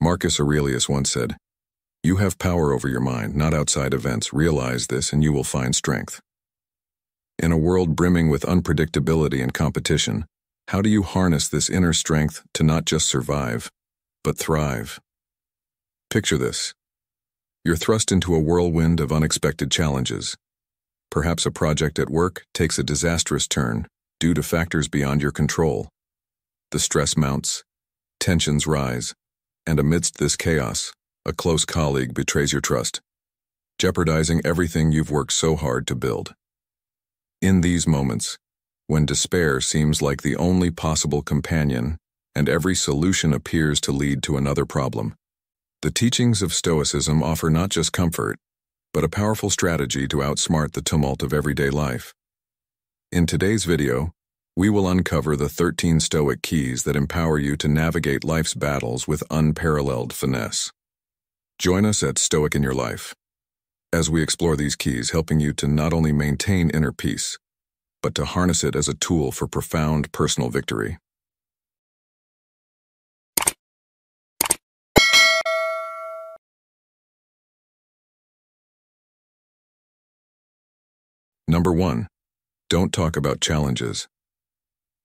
Marcus Aurelius once said, "You have power over your mind, not outside events. Realize this and you will find strength." In a world brimming with unpredictability and competition, how do you harness this inner strength to not just survive, but thrive? Picture this. You're thrust into a whirlwind of unexpected challenges. Perhaps a project at work takes a disastrous turn due to factors beyond your control. The stress mounts, tensions rise, and amidst this chaos, a close colleague betrays your trust, jeopardizing everything you've worked so hard to build. In these moments, when despair seems like the only possible companion and every solution appears to lead to another problem, the teachings of Stoicism offer not just comfort, but a powerful strategy to outsmart the tumult of everyday life. In today's video, we will uncover the 13 Stoic keys that empower you to navigate life's battles with unparalleled finesse. Join us at Stoic in Your Life as we explore these keys, helping you to not only maintain inner peace, but to harness it as a tool for profound personal victory. Number 1. Don't talk about challenges.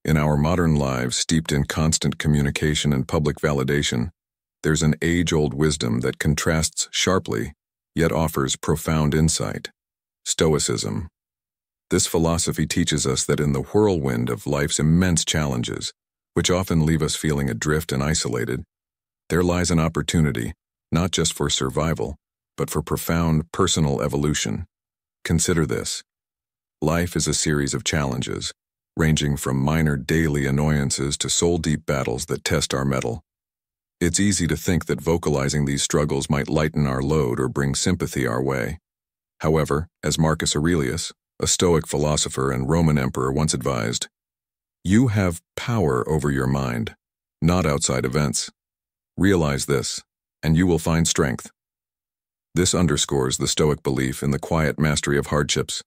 In our modern lives steeped in constant communication and public validation, there's an age-old wisdom that contrasts sharply, yet offers profound insight: Stoicism. This philosophy teaches us that in the whirlwind of life's immense challenges, which often leave us feeling adrift and isolated, there lies an opportunity, not just for survival, but for profound personal evolution. Consider this. Life is a series of challenges, ranging from minor daily annoyances to soul-deep battles that test our mettle. It's easy to think that vocalizing these struggles might lighten our load or bring sympathy our way. However, as Marcus Aurelius, a Stoic philosopher and Roman emperor, once advised, "You have power over your mind, not outside events. Realize this, and you will find strength." This underscores the Stoic belief in the quiet mastery of hardships.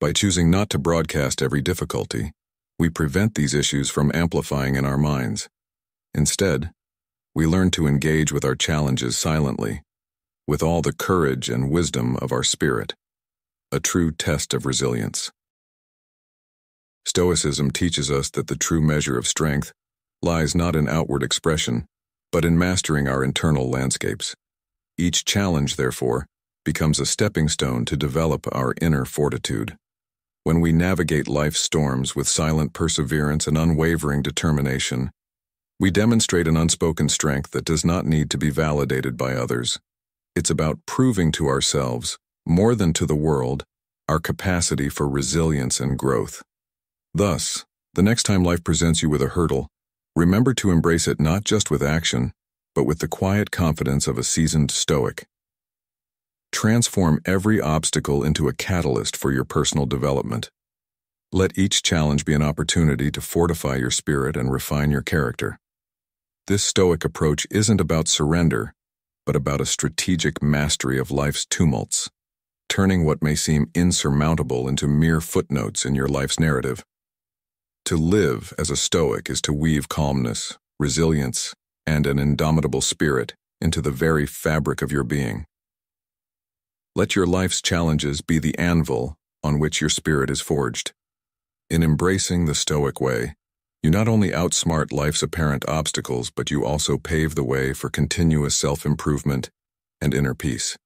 By choosing not to broadcast every difficulty, we prevent these issues from amplifying in our minds. Instead, we learn to engage with our challenges silently, with all the courage and wisdom of our spirit, a true test of resilience. Stoicism teaches us that the true measure of strength lies not in outward expression, but in mastering our internal landscapes. Each challenge, therefore, becomes a stepping stone to develop our inner fortitude. When we navigate life's storms with silent perseverance and unwavering determination, we demonstrate an unspoken strength that does not need to be validated by others. It's about proving to ourselves, more than to the world, our capacity for resilience and growth. Thus, the next time life presents you with a hurdle, remember to embrace it not just with action, but with the quiet confidence of a seasoned Stoic. Transform every obstacle into a catalyst for your personal development. Let each challenge be an opportunity to fortify your spirit and refine your character. This Stoic approach isn't about surrender, but about a strategic mastery of life's tumults, turning what may seem insurmountable into mere footnotes in your life's narrative. To live as a Stoic is to weave calmness, resilience, and an indomitable spirit into the very fabric of your being. Let your life's challenges be the anvil on which your spirit is forged. In embracing the Stoic way, you not only outsmart life's apparent obstacles, but you also pave the way for continuous self-improvement and inner peace.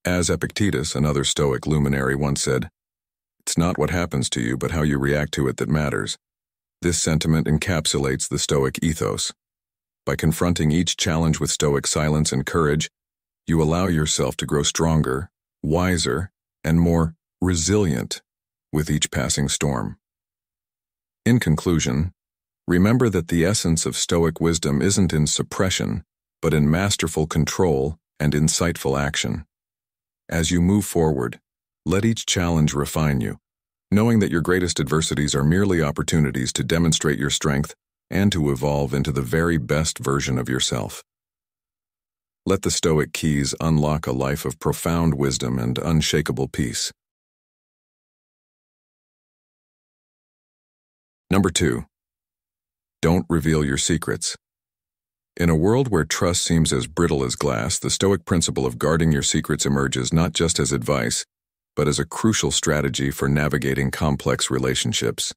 As Epictetus, another Stoic luminary, once said, "It's not what happens to you, but how you react to it that matters." This sentiment encapsulates the Stoic ethos. By confronting each challenge with Stoic silence and courage, you allow yourself to grow stronger, wiser, and more resilient with each passing storm. In conclusion, remember that the essence of Stoic wisdom isn't in suppression, but in masterful control and insightful action. As you move forward, let each challenge refine you, knowing that your greatest adversities are merely opportunities to demonstrate your strength and to evolve into the very best version of yourself. Let the Stoic keys unlock a life of profound wisdom and unshakable peace. Number 2. Don't reveal your secrets. In a world where trust seems as brittle as glass, the Stoic principle of guarding your secrets emerges not just as advice, but as a crucial strategy for navigating complex relationships.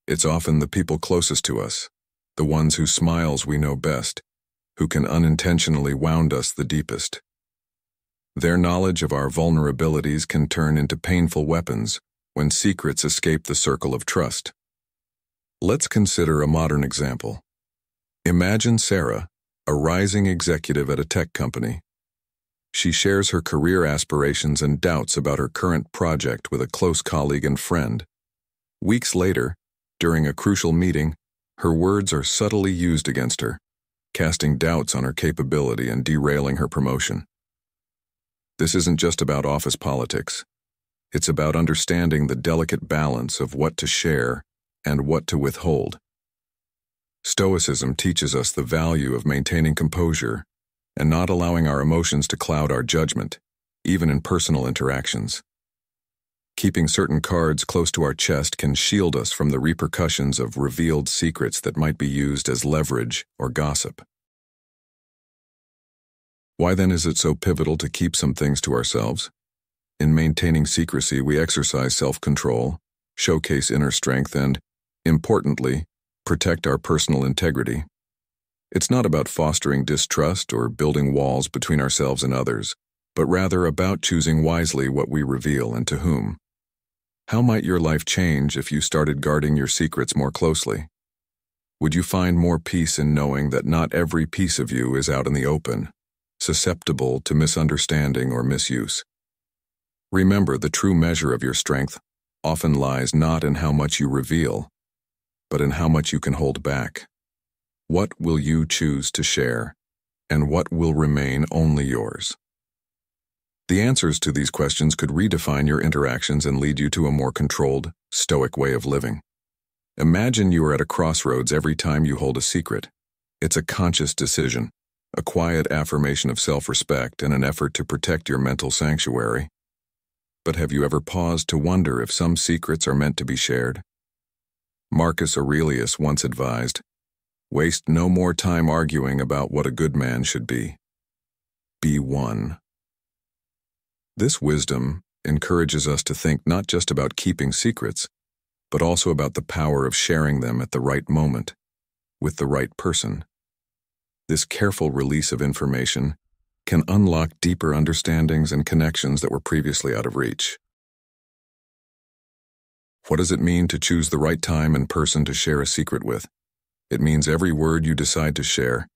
It's often the people closest to us, the ones whose smiles we know best, who can unintentionally wound us the deepest. Their knowledge of our vulnerabilities can turn into painful weapons when secrets escape the circle of trust. Let's consider a modern example. Imagine Sarah, a rising executive at a tech company. She shares her career aspirations and doubts about her current project with a close colleague and friend. Weeks later, during a crucial meeting, her words are subtly used against her, casting doubts on her capability and derailing her promotion. This isn't just about office politics. It's about understanding the delicate balance of what to share and what to withhold. Stoicism teaches us the value of maintaining composure and not allowing our emotions to cloud our judgment, even in personal interactions. Keeping certain cards close to our chest can shield us from the repercussions of revealed secrets that might be used as leverage or gossip. Why then is it so pivotal to keep some things to ourselves? In maintaining secrecy, we exercise self-control, showcase inner strength, and, importantly, protect our personal integrity. It's not about fostering distrust or building walls between ourselves and others, but rather about choosing wisely what we reveal and to whom. How might your life change if you started guarding your secrets more closely? Would you find more peace in knowing that not every piece of you is out in the open, susceptible to misunderstanding or misuse? Remember, the true measure of your strength often lies not in how much you reveal, but in how much you can hold back. What will you choose to share, and what will remain only yours? The answers to these questions could redefine your interactions and lead you to a more controlled, stoic way of living. Imagine you are at a crossroads every time you hold a secret. It's a conscious decision, a quiet affirmation of self-respect and an effort to protect your mental sanctuary. But have you ever paused to wonder if some secrets are meant to be shared? Marcus Aurelius once advised, "Waste no more time arguing about what a good man should be. Be one." This wisdom encourages us to think not just about keeping secrets, but also about the power of sharing them at the right moment, with the right person. This careful release of information can unlock deeper understandings and connections that were previously out of reach. What does it mean to choose the right time and person to share a secret with? It means every word you decide to share,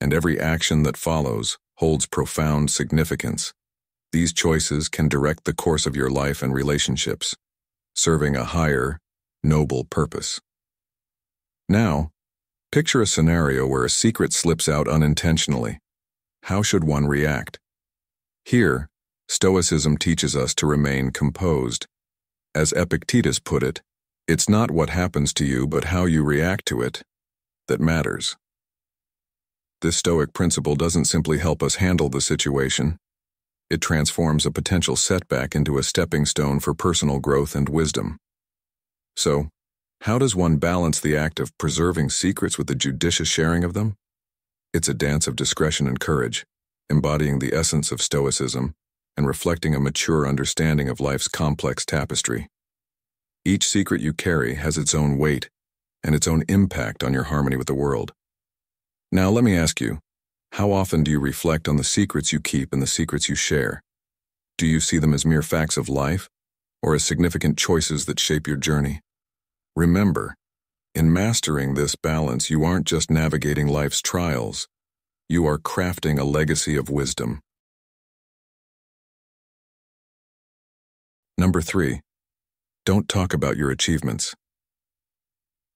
and every action that follows, holds profound significance. These choices can direct the course of your life and relationships, serving a higher, noble purpose. Now, picture a scenario where a secret slips out unintentionally. How should one react? Here, Stoicism teaches us to remain composed. As Epictetus put it, it's not what happens to you but how you react to it that matters. This Stoic principle doesn't simply help us handle the situation. It transforms a potential setback into a stepping stone for personal growth and wisdom. So, how does one balance the act of preserving secrets with the judicious sharing of them? It's a dance of discretion and courage, embodying the essence of Stoicism and reflecting a mature understanding of life's complex tapestry. Each secret you carry has its own weight and its own impact on your harmony with the world. Now let me ask you, how often do you reflect on the secrets you keep and the secrets you share? Do you see them as mere facts of life, or as significant choices that shape your journey? Remember, in mastering this balance, you aren't just navigating life's trials, you are crafting a legacy of wisdom. Number 3, don't talk about your achievements.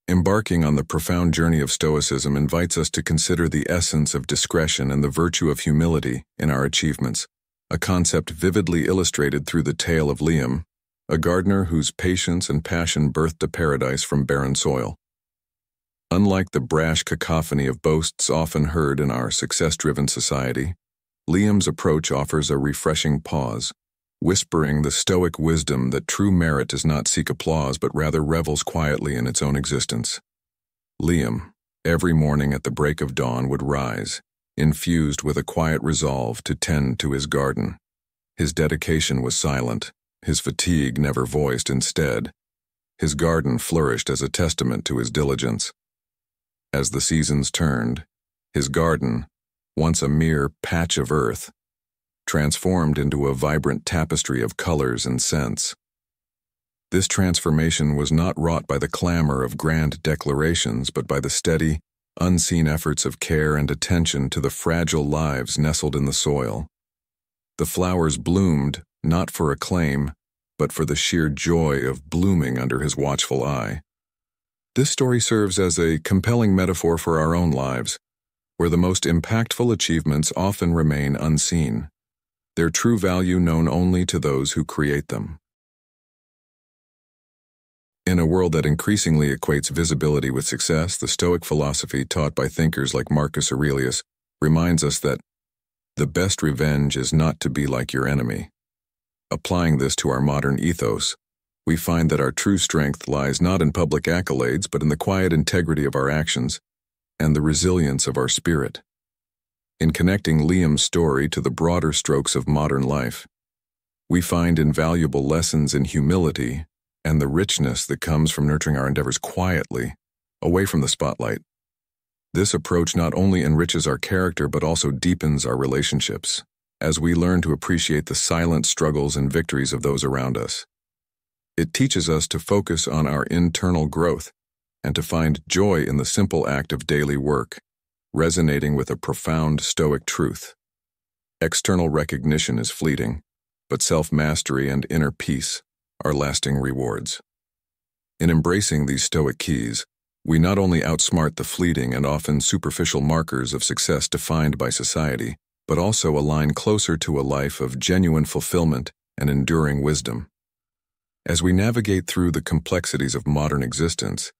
Embarking on the profound journey of Stoicism invites us to consider the essence of discretion and the virtue of humility in our achievements, a concept vividly illustrated through the tale of Liam, a gardener whose patience and passion birthed a paradise from barren soil. Unlike the brash cacophony of boasts often heard in our success-driven society, Liam's approach offers a refreshing pause, whispering the Stoic wisdom that true merit does not seek applause but rather revels quietly in its own existence. Liam, every morning at the break of dawn would rise, infused with a quiet resolve to tend to his garden. His dedication was silent, his fatigue never voiced. Instead, his garden flourished as a testament to his diligence. As the seasons turned, his garden, once a mere patch of earth, transformed into a vibrant tapestry of colors and scents. This transformation was not wrought by the clamor of grand declarations, but by the steady, unseen efforts of care and attention to the fragile lives nestled in the soil. The flowers bloomed not for acclaim, but for the sheer joy of blooming under his watchful eye. This story serves as a compelling metaphor for our own lives, where the most impactful achievements often remain unseen, their true value known only to those who create them. In a world that increasingly equates visibility with success, the Stoic philosophy taught by thinkers like Marcus Aurelius reminds us that the best revenge is not to be like your enemy. Applying this to our modern ethos, we find that our true strength lies not in public accolades, but in the quiet integrity of our actions and the resilience of our spirit. In connecting Liam's story to the broader strokes of modern life, we find invaluable lessons in humility and the richness that comes from nurturing our endeavors quietly, away from the spotlight. This approach not only enriches our character but also deepens our relationships, as we learn to appreciate the silent struggles and victories of those around us. It teaches us to focus on our internal growth and to find joy in the simple act of daily work, resonating with a profound Stoic truth. External recognition is fleeting, but self-mastery and inner peace are lasting rewards. In embracing these Stoic keys, we not only outsmart the fleeting and often superficial markers of success defined by society, but also align closer to a life of genuine fulfillment and enduring wisdom. As we navigate through the complexities of modern existence,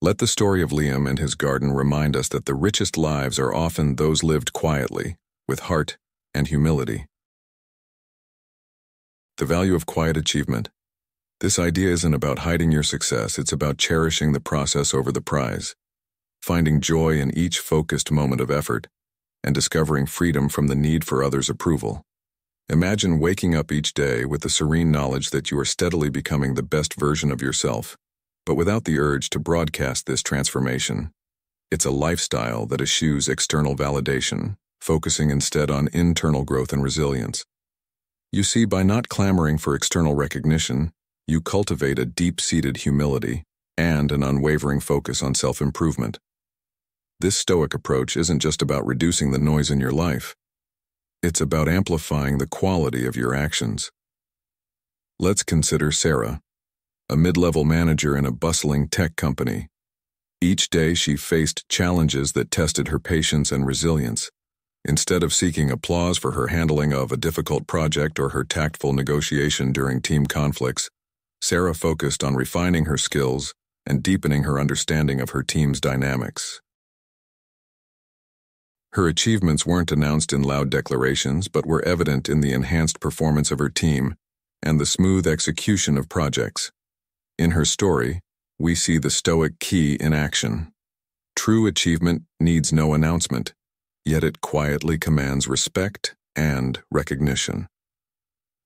let the story of Liam and his garden remind us that the richest lives are often those lived quietly, with heart and humility. The value of quiet achievement. This idea isn't about hiding your success, it's about cherishing the process over the prize, finding joy in each focused moment of effort, and discovering freedom from the need for others' approval. Imagine waking up each day with the serene knowledge that you are steadily becoming the best version of yourself, but without the urge to broadcast this transformation. It's a lifestyle that eschews external validation, focusing instead on internal growth and resilience. You see, by not clamoring for external recognition, you cultivate a deep-seated humility and an unwavering focus on self-improvement. This Stoic approach isn't just about reducing the noise in your life. It's about amplifying the quality of your actions. Let's consider Sarah, a mid-level manager in a bustling tech company. Each day she faced challenges that tested her patience and resilience. Instead of seeking applause for her handling of a difficult project or her tactful negotiation during team conflicts, Sarah focused on refining her skills and deepening her understanding of her team's dynamics. Her achievements weren't announced in loud declarations, but were evident in the enhanced performance of her team and the smooth execution of projects. In her story, we see the Stoic key in action. True achievement needs no announcement, yet it quietly commands respect and recognition.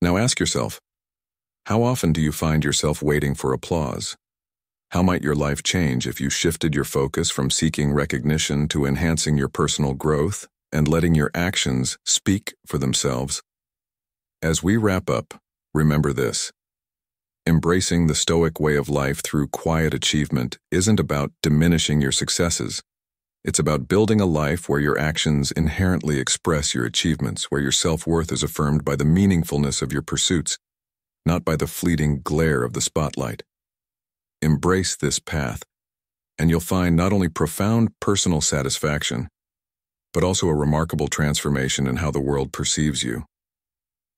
Now ask yourself, how often do you find yourself waiting for applause? How might your life change if you shifted your focus from seeking recognition to enhancing your personal growth and letting your actions speak for themselves? As we wrap up, remember this. Embracing the Stoic way of life through quiet achievement isn't about diminishing your successes. It's about building a life where your actions inherently express your achievements, where your self-worth is affirmed by the meaningfulness of your pursuits, not by the fleeting glare of the spotlight. Embrace this path, and you'll find not only profound personal satisfaction, but also a remarkable transformation in how the world perceives you.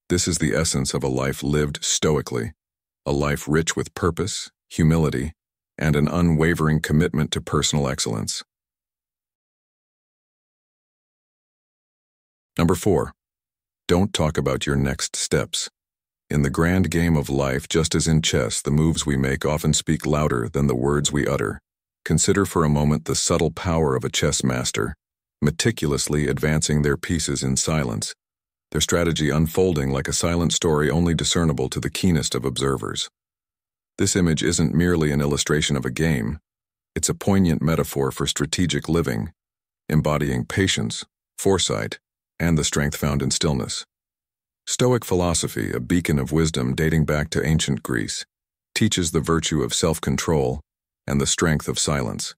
This is the essence of a life lived stoically, a life rich with purpose, humility, and an unwavering commitment to personal excellence. Number 4, don't talk about your next steps. In the grand game of life, just as in chess, the moves we make often speak louder than the words we utter, Consider for a moment the subtle power of a chess master, meticulously advancing their pieces in silence, their strategy unfolding like a silent story only discernible to the keenest of observers. This image isn't merely an illustration of a game, it's a poignant metaphor for strategic living, embodying patience, foresight, and the strength found in stillness. Stoic philosophy, a beacon of wisdom dating back to ancient Greece, teaches the virtue of self-control and the strength of silence.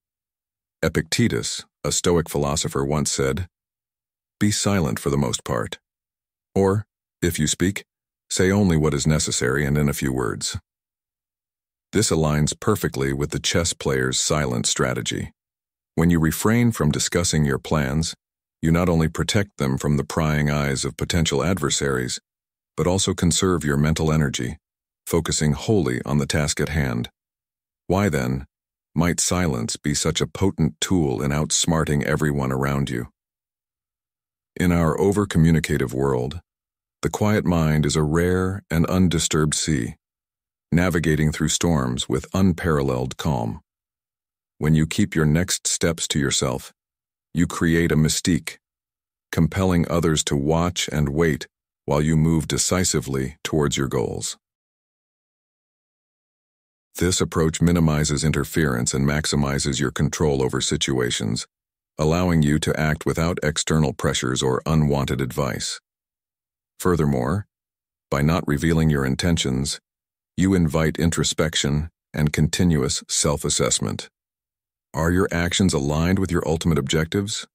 Epictetus, a Stoic philosopher, once said, "Be silent for the most part. Or, if you speak, say only what is necessary and in a few words." This aligns perfectly with the chess player's silent strategy. When you refrain from discussing your plans, you not only protect them from the prying eyes of potential adversaries, but also conserve your mental energy, focusing wholly on the task at hand. Why then might silence be such a potent tool in outsmarting everyone around you? In our over-communicative world, the quiet mind is a rare and undisturbed sea, navigating through storms with unparalleled calm. When you keep your next steps to yourself, you create a mystique, compelling others to watch and wait while you move decisively towards your goals. This approach minimizes interference and maximizes your control over situations, allowing you to act without external pressures or unwanted advice. Furthermore, by not revealing your intentions, you invite introspection and continuous self-assessment. Are your actions aligned with your ultimate objectives?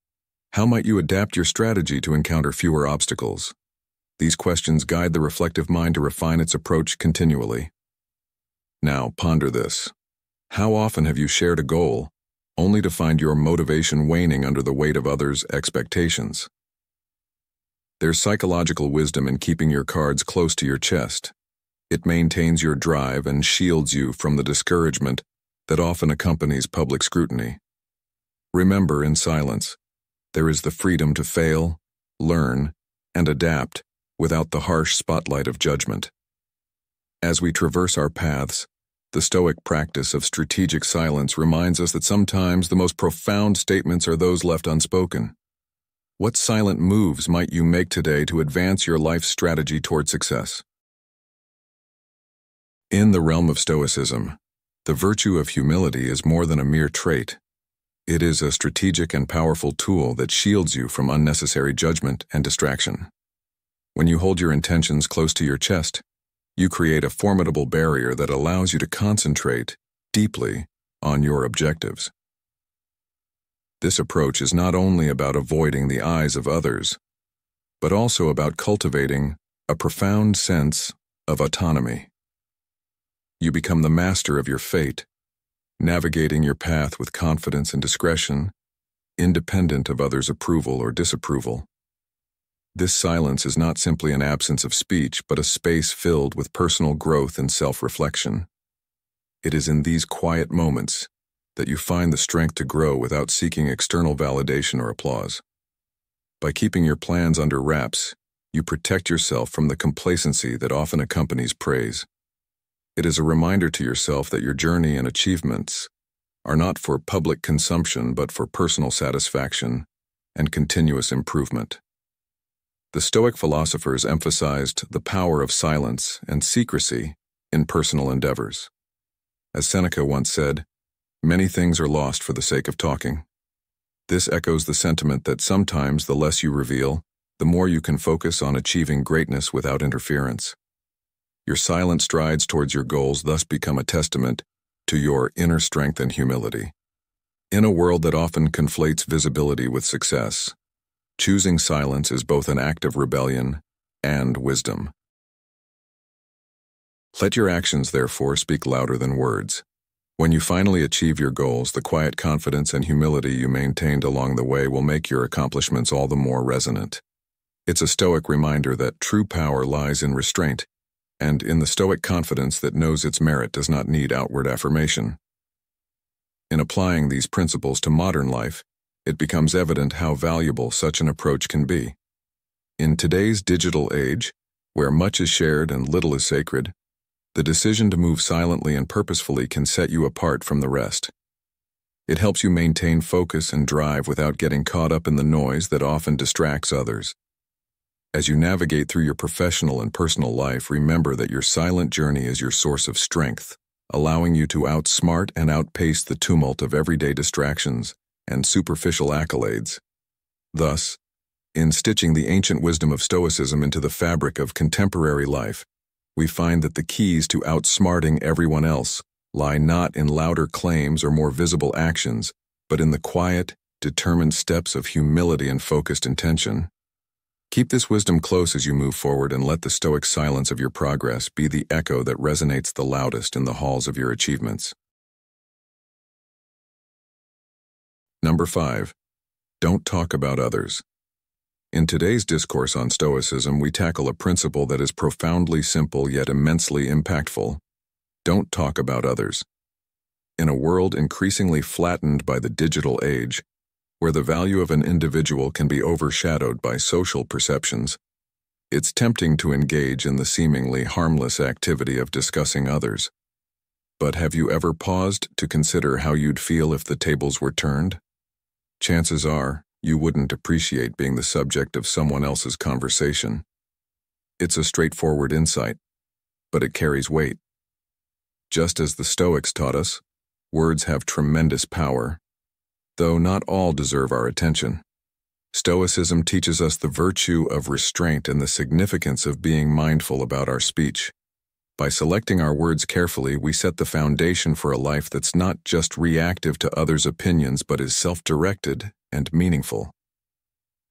How might you adapt your strategy to encounter fewer obstacles? These questions guide the reflective mind to refine its approach continually. Now, ponder this. How often have you shared a goal, only to find your motivation waning under the weight of others' expectations? There's psychological wisdom in keeping your cards close to your chest. It maintains your drive and shields you from the discouragement that often accompanies public scrutiny. Remember, in silence, there is the freedom to fail, learn, and adapt without the harsh spotlight of judgment. As we traverse our paths, the Stoic practice of strategic silence reminds us that sometimes the most profound statements are those left unspoken. What silent moves might you make today to advance your life's strategy toward success? In the realm of Stoicism, the virtue of humility is more than a mere trait. It is a strategic and powerful tool that shields you from unnecessary judgment and distraction. When you hold your intentions close to your chest, you create a formidable barrier that allows you to concentrate deeply on your objectives. This approach is not only about avoiding the eyes of others, but also about cultivating a profound sense of autonomy. You become the master of your fate, navigating your path with confidence and discretion, independent of others' approval or disapproval. This silence is not simply an absence of speech, but a space filled with personal growth and self-reflection. It is in these quiet moments that you find the strength to grow without seeking external validation or applause. By keeping your plans under wraps, you protect yourself from the complacency that often accompanies praise. It is a reminder to yourself that your journey and achievements are not for public consumption but for personal satisfaction and continuous improvement. The Stoic philosophers emphasized the power of silence and secrecy in personal endeavors. As Seneca once said, "Many things are lost for the sake of talking." This echoes the sentiment that sometimes the less you reveal, the more you can focus on achieving greatness without interference. Your silent strides towards your goals thus become a testament to your inner strength and humility. In a world that often conflates visibility with success, choosing silence is both an act of rebellion and wisdom. Let your actions, therefore, speak louder than words. When you finally achieve your goals, the quiet confidence and humility you maintained along the way will make your accomplishments all the more resonant. It's a Stoic reminder that true power lies in restraint, and in the Stoic confidence that knows its merit does not need outward affirmation. In applying these principles to modern life, it becomes evident how valuable such an approach can be. In today's digital age, where much is shared and little is sacred, the decision to move silently and purposefully can set you apart from the rest. It helps you maintain focus and drive without getting caught up in the noise that often distracts others. As you navigate through your professional and personal life, remember that your silent journey is your source of strength, allowing you to outsmart and outpace the tumult of everyday distractions and superficial accolades. Thus, in stitching the ancient wisdom of Stoicism into the fabric of contemporary life, we find that the keys to outsmarting everyone else lie not in louder claims or more visible actions, but in the quiet, determined steps of humility and focused intention. Keep this wisdom close as you move forward, and let the stoic silence of your progress be the echo that resonates the loudest in the halls of your achievements. Number 5. Don't talk about others. In today's discourse on Stoicism, we tackle a principle that is profoundly simple yet immensely impactful. Don't talk about others. In a world increasingly flattened by the digital age, where the value of an individual can be overshadowed by social perceptions, it's tempting to engage in the seemingly harmless activity of discussing others. But have you ever paused to consider how you'd feel if the tables were turned? Chances are, you wouldn't appreciate being the subject of someone else's conversation. It's a straightforward insight, but it carries weight. Just as the Stoics taught us, words have tremendous power, though not all deserve our attention. Stoicism teaches us the virtue of restraint and the significance of being mindful about our speech. By selecting our words carefully, we set the foundation for a life that's not just reactive to others' opinions, but is self-directed and meaningful.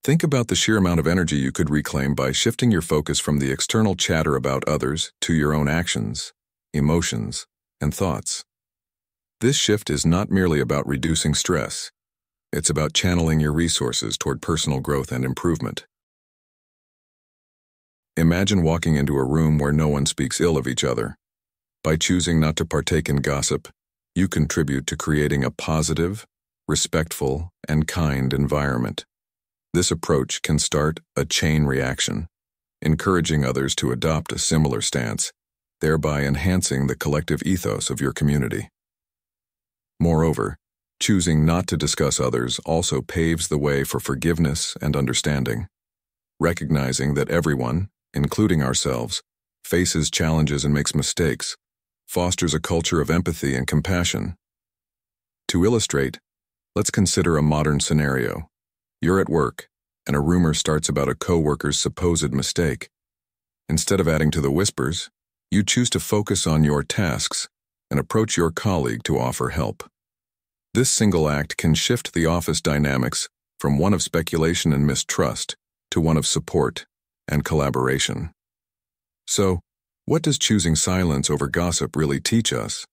Think about the sheer amount of energy you could reclaim by shifting your focus from the external chatter about others to your own actions, emotions, and thoughts. This shift is not merely about reducing stress. It's about channeling your resources toward personal growth and improvement. Imagine walking into a room where no one speaks ill of each other. By choosing not to partake in gossip, you contribute to creating a positive, respectful, and kind environment. This approach can start a chain reaction, encouraging others to adopt a similar stance, thereby enhancing the collective ethos of your community. Moreover, choosing not to discuss others also paves the way for forgiveness and understanding. Recognizing that everyone, including ourselves, faces challenges and makes mistakes, fosters a culture of empathy and compassion. To illustrate, let's consider a modern scenario. You're at work, and a rumor starts about a coworker's supposed mistake. Instead of adding to the whispers, you choose to focus on your tasks and approach your colleague to offer help. This single act can shift the office dynamics from one of speculation and mistrust to one of support and collaboration. So, what does choosing silence over gossip really teach us?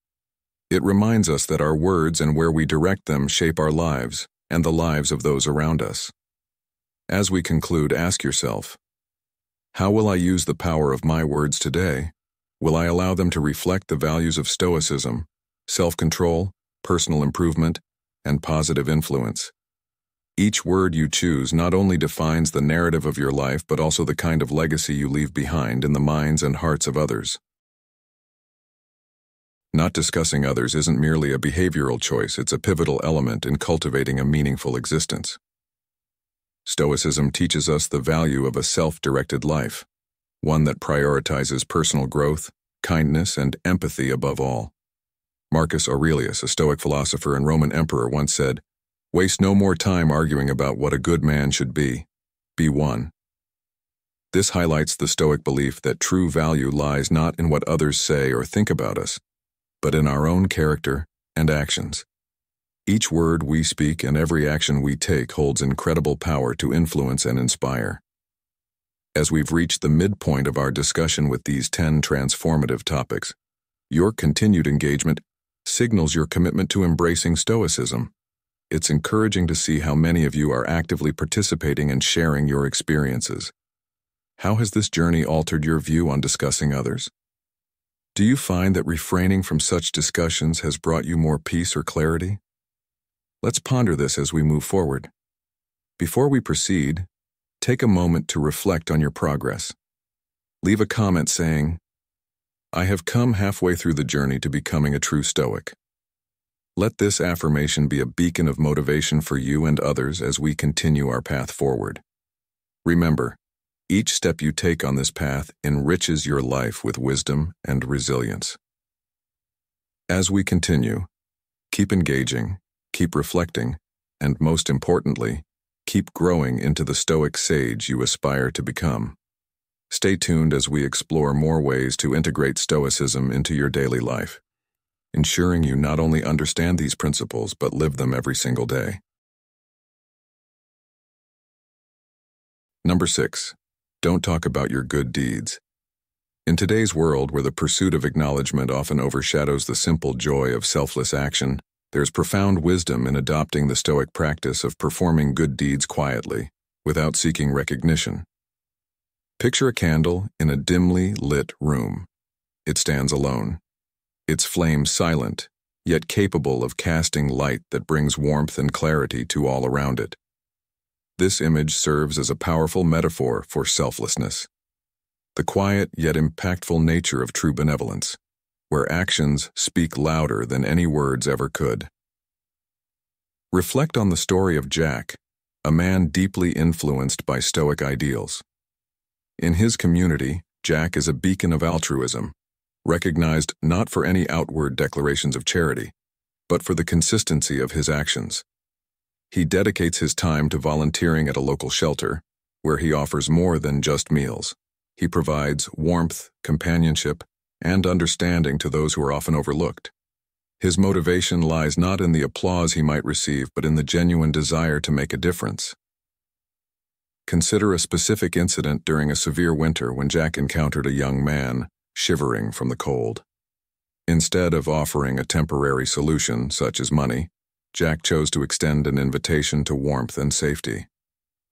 It reminds us that our words and where we direct them shape our lives and the lives of those around us. As we conclude, ask yourself, how will I use the power of my words today? Will I allow them to reflect the values of Stoicism, self-control, personal improvement, and positive influence? Each word you choose not only defines the narrative of your life, but also the kind of legacy you leave behind in the minds and hearts of others. Not discussing others isn't merely a behavioral choice, it's a pivotal element in cultivating a meaningful existence. Stoicism teaches us the value of a self-directed life, one that prioritizes personal growth, kindness, and empathy above all. Marcus Aurelius, a Stoic philosopher and Roman emperor, once said, "Waste no more time arguing about what a good man should be. Be one." This highlights the Stoic belief that true value lies not in what others say or think about us, but in our own character and actions. Each word we speak and every action we take holds incredible power to influence and inspire. As we've reached the midpoint of our discussion with these 10 transformative topics, your continued engagement signals your commitment to embracing Stoicism. It's encouraging to see how many of you are actively participating and sharing your experiences. How has this journey altered your view on discussing others? Do you find that refraining from such discussions has brought you more peace or clarity? Let's ponder this as we move forward. Before we proceed, take a moment to reflect on your progress. Leave a comment saying, "I have come halfway through the journey to becoming a true Stoic." Let this affirmation be a beacon of motivation for you and others as we continue our path forward. Remember, each step you take on this path enriches your life with wisdom and resilience. As we continue, keep engaging, keep reflecting, and most importantly, keep growing into the Stoic sage you aspire to become. Stay tuned as we explore more ways to integrate Stoicism into your daily life, ensuring you not only understand these principles but live them every single day. Number 6. Don't talk about your good deeds. In today's world where the pursuit of acknowledgement often overshadows the simple joy of selfless action, there's profound wisdom in adopting the Stoic practice of performing good deeds quietly, without seeking recognition. Picture a candle in a dimly lit room. It stands alone, its flame silent, yet capable of casting light that brings warmth and clarity to all around it. This image serves as a powerful metaphor for selflessness, the quiet yet impactful nature of true benevolence, where actions speak louder than any words ever could. Reflect on the story of Jack, a man deeply influenced by Stoic ideals. In his community, Jack is a beacon of altruism, recognized not for any outward declarations of charity, but for the consistency of his actions. He dedicates his time to volunteering at a local shelter, where he offers more than just meals. He provides warmth, companionship, and understanding to those who are often overlooked. His motivation lies not in the applause he might receive, but in the genuine desire to make a difference. Consider a specific incident during a severe winter when Jack encountered a young man shivering from the cold. Instead of offering a temporary solution, such as money, Jack chose to extend an invitation to warmth and safety.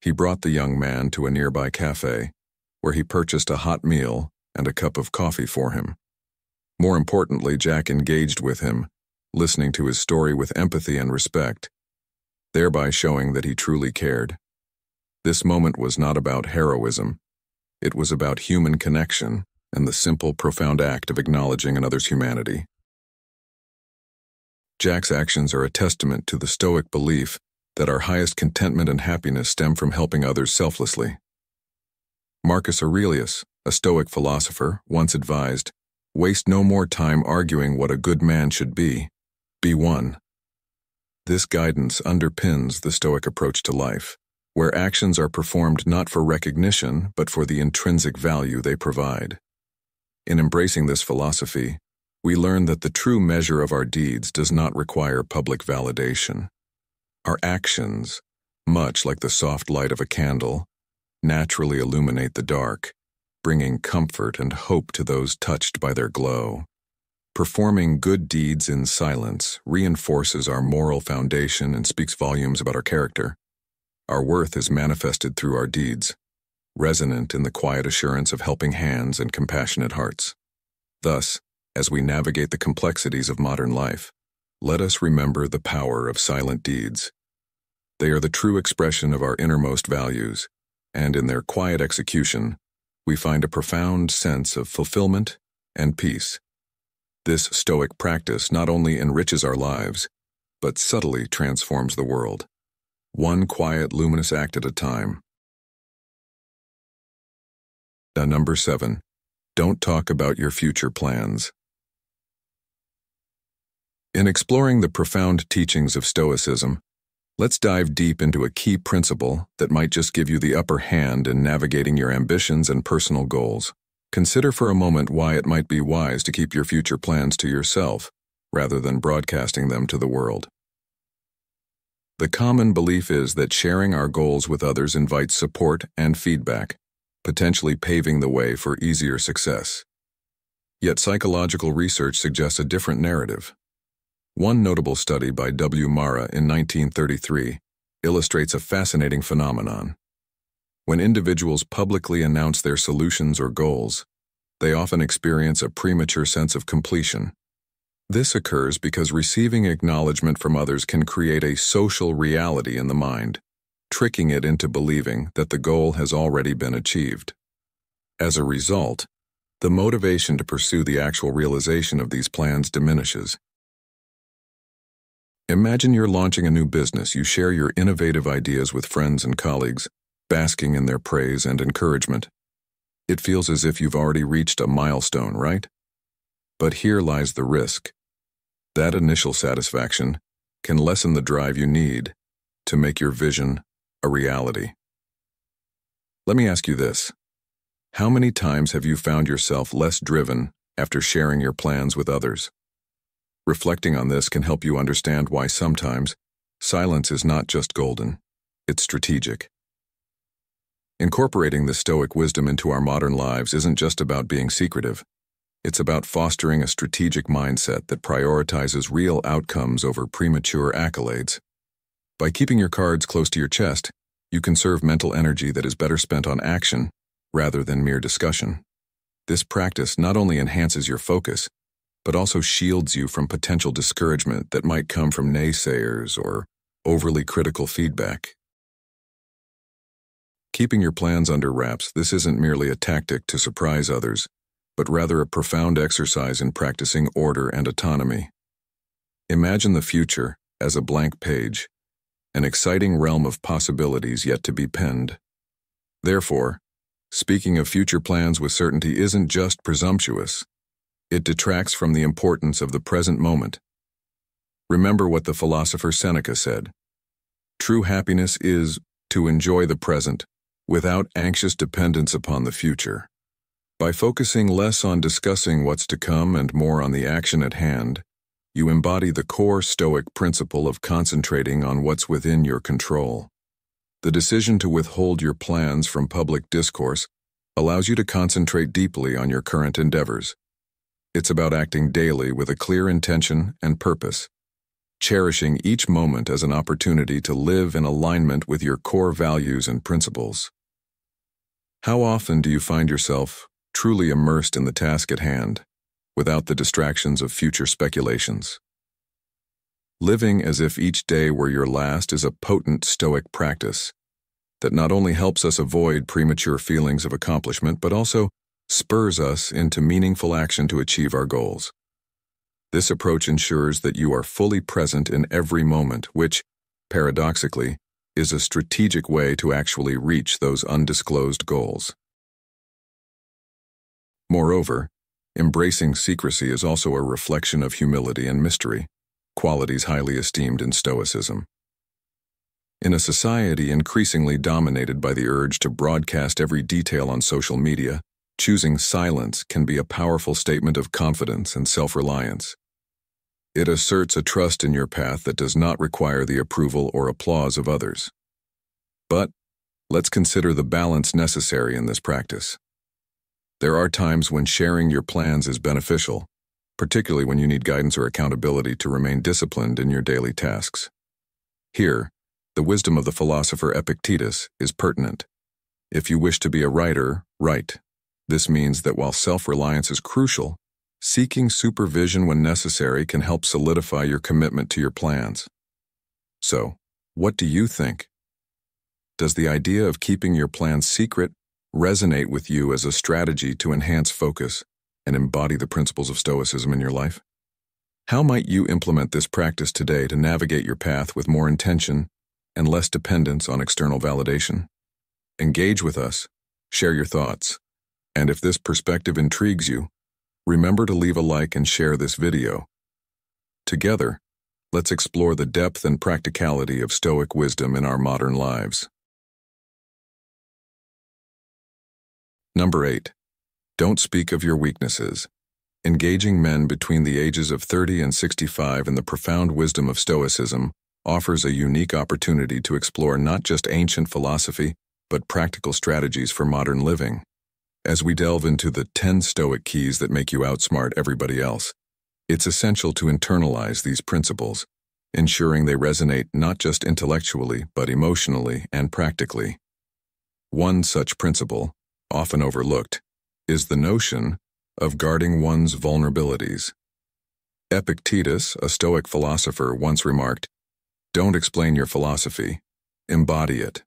He brought the young man to a nearby cafe, where he purchased a hot meal and a cup of coffee for him. More importantly, Jack engaged with him, listening to his story with empathy and respect, thereby showing that he truly cared. This moment was not about heroism. It was about human connection and the simple, profound act of acknowledging another's humanity. Jack's actions are a testament to the Stoic belief that our highest contentment and happiness stem from helping others selflessly. Marcus Aurelius, a Stoic philosopher, once advised, "Waste no more time arguing what a good man should be one." This guidance underpins the Stoic approach to life, where actions are performed not for recognition but for the intrinsic value they provide. In embracing this philosophy, we learn that the true measure of our deeds does not require public validation. Our actions, much like the soft light of a candle, naturally illuminate the dark, bringing comfort and hope to those touched by their glow. Performing good deeds in silence reinforces our moral foundation and speaks volumes about our character. Our worth is manifested through our deeds, resonant in the quiet assurance of helping hands and compassionate hearts. Thus, as we navigate the complexities of modern life, let us remember the power of silent deeds. They are the true expression of our innermost values, and in their quiet execution, we find a profound sense of fulfillment and peace. This Stoic practice not only enriches our lives, but subtly transforms the world, one quiet, luminous act at a time. Number 7. Don't talk about your future plans. In exploring the profound teachings of Stoicism, let's dive deep into a key principle that might just give you the upper hand in navigating your ambitions and personal goals. Consider for a moment why it might be wise to keep your future plans to yourself, rather than broadcasting them to the world. The common belief is that sharing our goals with others invites support and feedback, potentially paving the way for easier success. Yet psychological research suggests a different narrative. One notable study by W. Mara in 1933 illustrates a fascinating phenomenon. When individuals publicly announce their solutions or goals, they often experience a premature sense of completion. This occurs because receiving acknowledgement from others can create a social reality in the mind, tricking it into believing that the goal has already been achieved. As a result, the motivation to pursue the actual realization of these plans diminishes. Imagine you're launching a new business. You share your innovative ideas with friends and colleagues, basking in their praise and encouragement. It feels as if you've already reached a milestone, right? But here lies the risk. That initial satisfaction can lessen the drive you need to make your vision a reality. Let me ask you this. How many times have you found yourself less driven after sharing your plans with others? Reflecting on this can help you understand why sometimes silence is not just golden, it's strategic. Incorporating the Stoic wisdom into our modern lives isn't just about being secretive. It's about fostering a strategic mindset that prioritizes real outcomes over premature accolades. By keeping your cards close to your chest, you conserve mental energy that is better spent on action rather than mere discussion. This practice not only enhances your focus, but also shields you from potential discouragement that might come from naysayers or overly critical feedback. Keeping your plans under wraps, this isn't merely a tactic to surprise others, but rather a profound exercise in practicing order and autonomy. Imagine the future as a blank page, an exciting realm of possibilities yet to be penned. Therefore, speaking of future plans with certainty isn't just presumptuous. It detracts from the importance of the present moment. Remember what the philosopher Seneca said. True happiness is to enjoy the present without anxious dependence upon the future. By focusing less on discussing what's to come and more on the action at hand, you embody the core Stoic principle of concentrating on what's within your control. The decision to withhold your plans from public discourse allows you to concentrate deeply on your current endeavors. It's about acting daily with a clear intention and purpose, cherishing each moment as an opportunity to live in alignment with your core values and principles. How often do you find yourself truly immersed in the task at hand, without the distractions of future speculations? Living as if each day were your last is a potent Stoic practice that not only helps us avoid premature feelings of accomplishment, but also spurs us into meaningful action to achieve our goals. This approach ensures that you are fully present in every moment, which, paradoxically, is a strategic way to actually reach those undisclosed goals. Moreover, embracing secrecy is also a reflection of humility and mystery, qualities highly esteemed in Stoicism. In a society increasingly dominated by the urge to broadcast every detail on social media, choosing silence can be a powerful statement of confidence and self-reliance. It asserts a trust in your path that does not require the approval or applause of others. But let's consider the balance necessary in this practice. There are times when sharing your plans is beneficial, particularly when you need guidance or accountability to remain disciplined in your daily tasks. Here, the wisdom of the philosopher Epictetus is pertinent. If you wish to be a writer, write. This means that while self-reliance is crucial, seeking supervision when necessary can help solidify your commitment to your plans. So, what do you think? Does the idea of keeping your plans secret resonate with you as a strategy to enhance focus and embody the principles of Stoicism in your life? How might you implement this practice today to navigate your path with more intention and less dependence on external validation? Engage with us, share your thoughts, and if this perspective intrigues you, remember to leave a like and share this video. Together, let's explore the depth and practicality of Stoic wisdom in our modern lives. Number 8. Don't speak of your weaknesses. Engaging men between the ages of 30 and 65 in the profound wisdom of Stoicism offers a unique opportunity to explore not just ancient philosophy, but practical strategies for modern living. As we delve into the 10 Stoic keys that make you outsmart everybody else, it's essential to internalize these principles, ensuring they resonate not just intellectually, but emotionally and practically. One such principle, often overlooked, is the notion of guarding one's vulnerabilities. Epictetus, a Stoic philosopher, once remarked, "Don't explain your philosophy, embody it."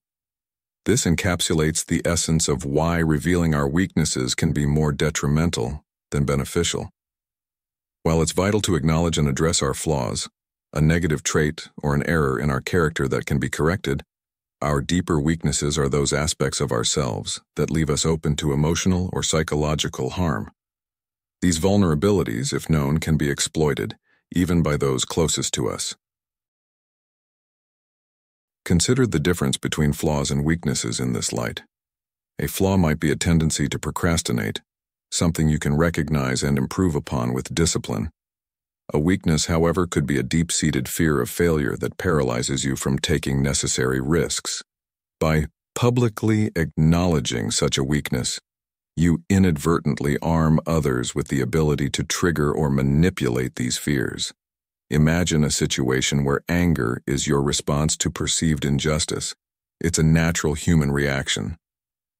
This encapsulates the essence of why revealing our weaknesses can be more detrimental than beneficial. While it's vital to acknowledge and address our flaws, a negative trait or an error in our character that can be corrected, our deeper weaknesses are those aspects of ourselves that leave us open to emotional or psychological harm. These vulnerabilities, if known, can be exploited, even by those closest to us. Consider the difference between flaws and weaknesses in this light. A flaw might be a tendency to procrastinate, something you can recognize and improve upon with discipline. A weakness, however, could be a deep-seated fear of failure that paralyzes you from taking necessary risks. By publicly acknowledging such a weakness, you inadvertently arm others with the ability to trigger or manipulate these fears. Imagine a situation where anger is your response to perceived injustice. It's a natural human reaction.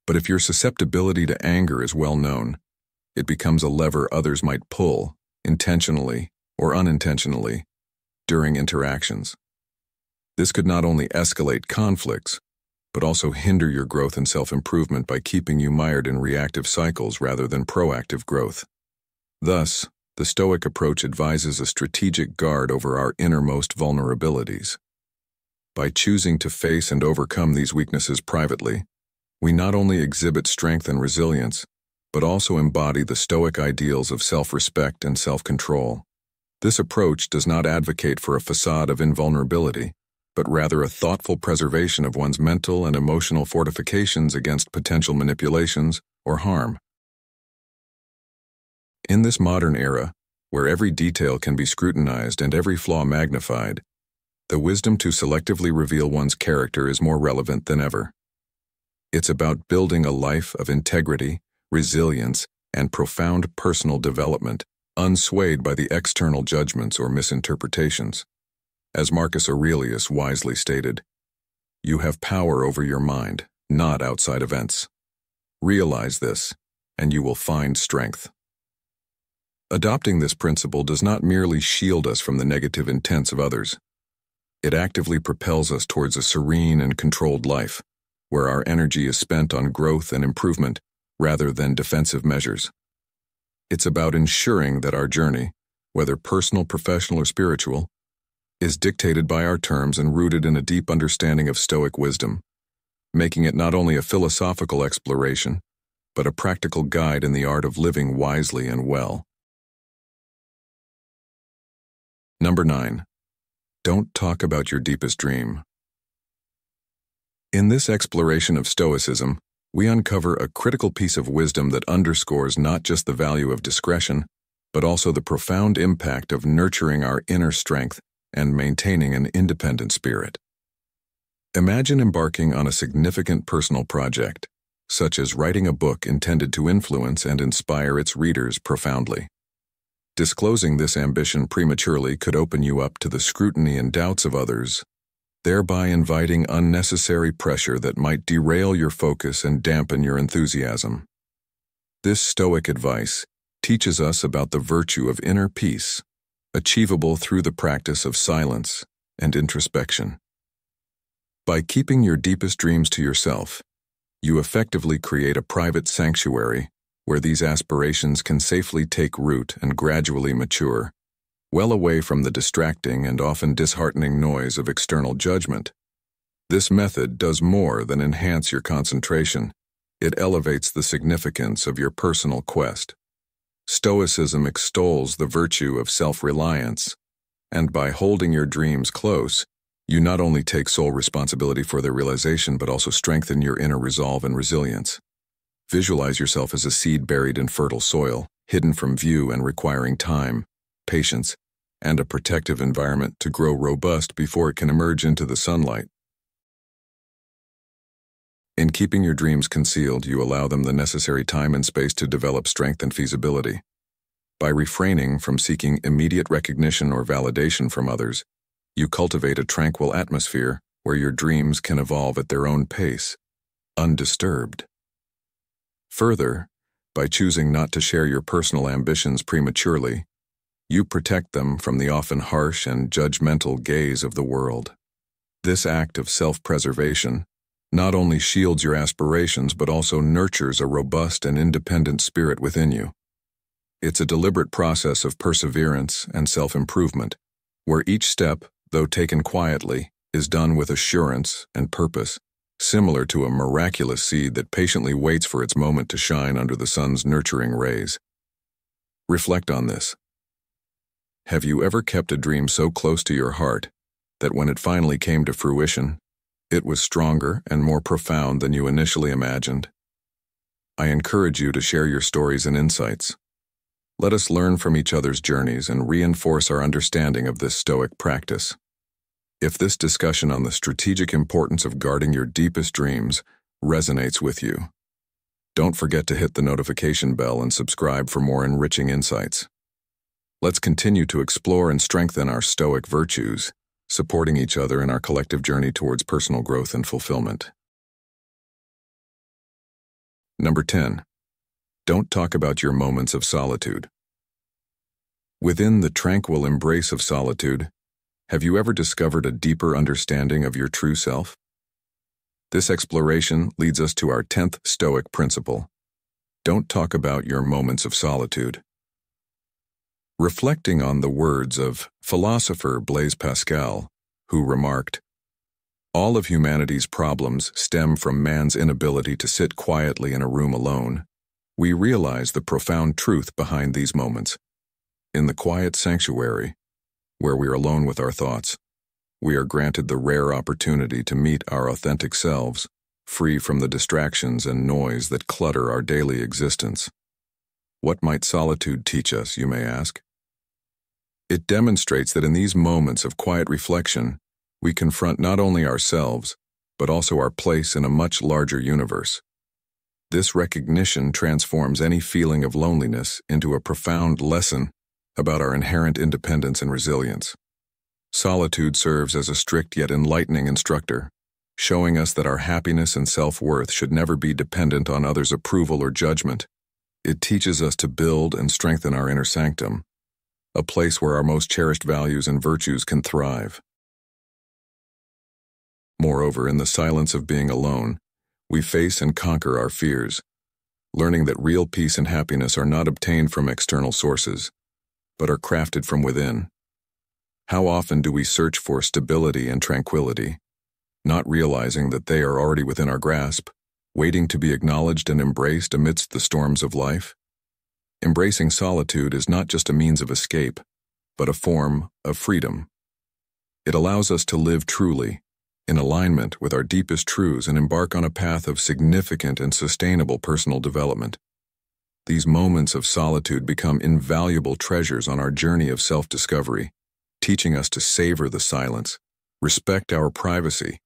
But if your susceptibility to anger is well known, it becomes a lever others might pull, intentionally or unintentionally, during interactions. This could not only escalate conflicts, but also hinder your growth and self-improvement by keeping you mired in reactive cycles rather than proactive growth. Thus, the Stoic approach advises a strategic guard over our innermost vulnerabilities. By choosing to face and overcome these weaknesses privately, we not only exhibit strength and resilience, but also embody the Stoic ideals of self-respect and self-control. This approach does not advocate for a facade of invulnerability, but rather a thoughtful preservation of one's mental and emotional fortifications against potential manipulations or harm. In this modern era, where every detail can be scrutinized and every flaw magnified, the wisdom to selectively reveal one's character is more relevant than ever. It's about building a life of integrity, resilience, and profound personal development, unswayed by the external judgments or misinterpretations. As Marcus Aurelius wisely stated, "You have power over your mind, not outside events. Realize this, and you will find strength." Adopting this principle does not merely shield us from the negative intents of others. It actively propels us towards a serene and controlled life, where our energy is spent on growth and improvement rather than defensive measures. It's about ensuring that our journey, whether personal, professional, or spiritual, is dictated by our terms and rooted in a deep understanding of Stoic wisdom, making it not only a philosophical exploration, but a practical guide in the art of living wisely and well. Number 9. Don't talk about your deepest dream. In this exploration of Stoicism, we uncover a critical piece of wisdom that underscores not just the value of discretion, but also the profound impact of nurturing our inner strength and maintaining an independent spirit. Imagine embarking on a significant personal project, such as writing a book intended to influence and inspire its readers profoundly. Disclosing this ambition prematurely could open you up to the scrutiny and doubts of others, thereby inviting unnecessary pressure that might derail your focus and dampen your enthusiasm. This Stoic advice teaches us about the virtue of inner peace, achievable through the practice of silence and introspection. By keeping your deepest dreams to yourself, you effectively create a private sanctuary where these aspirations can safely take root and gradually mature, well away from the distracting and often disheartening noise of external judgment. This method does more than enhance your concentration. It elevates the significance of your personal quest. Stoicism extols the virtue of self-reliance, and by holding your dreams close, you not only take sole responsibility for their realization but also strengthen your inner resolve and resilience. Visualize yourself as a seed buried in fertile soil, hidden from view and requiring time, patience, and a protective environment to grow robust before it can emerge into the sunlight. In keeping your dreams concealed, you allow them the necessary time and space to develop strength and feasibility. By refraining from seeking immediate recognition or validation from others, you cultivate a tranquil atmosphere where your dreams can evolve at their own pace, undisturbed. Further, by choosing not to share your personal ambitions prematurely, you protect them from the often harsh and judgmental gaze of the world. This act of self-preservation not only shields your aspirations but also nurtures a robust and independent spirit within you. It's a deliberate process of perseverance and self-improvement, where each step, though taken quietly, is done with assurance and purpose, similar to a miraculous seed that patiently waits for its moment to shine under the sun's nurturing rays. Reflect on this. Have you ever kept a dream so close to your heart that when it finally came to fruition, it was stronger and more profound than you initially imagined? I encourage you to share your stories and insights. Let us learn from each other's journeys and reinforce our understanding of this Stoic practice. If this discussion on the strategic importance of guarding your deepest dreams resonates with you, don't forget to hit the notification bell and subscribe for more enriching insights. Let's continue to explore and strengthen our Stoic virtues, supporting each other in our collective journey towards personal growth and fulfillment. Number 10. Don't talk about your moments of solitude. Within the tranquil embrace of solitude, have you ever discovered a deeper understanding of your true self? This exploration leads us to our 10th Stoic principle. Don't talk about your moments of solitude. Reflecting on the words of philosopher Blaise Pascal, who remarked, "All of humanity's problems stem from man's inability to sit quietly in a room alone," we realize the profound truth behind these moments. In the quiet sanctuary, where we are alone with our thoughts, we are granted the rare opportunity to meet our authentic selves, free from the distractions and noise that clutter our daily existence. What might solitude teach us, you may ask? It demonstrates that in these moments of quiet reflection, we confront not only ourselves, but also our place in a much larger universe. This recognition transforms any feeling of loneliness into a profound lesson about our inherent independence and resilience. Solitude serves as a strict yet enlightening instructor, showing us that our happiness and self-worth should never be dependent on others' approval or judgment. It teaches us to build and strengthen our inner sanctum, a place where our most cherished values and virtues can thrive. Moreover, in the silence of being alone, we face and conquer our fears, learning that real peace and happiness are not obtained from external sources, but are crafted from within. How often do we search for stability and tranquility, not realizing that they are already within our grasp, waiting to be acknowledged and embraced amidst the storms of life? Embracing solitude is not just a means of escape, but a form of freedom. It allows us to live truly, in alignment with our deepest truths, and embark on a path of significant and sustainable personal development. These moments of solitude become invaluable treasures on our journey of self-discovery, teaching us to savor the silence, respect our privacy,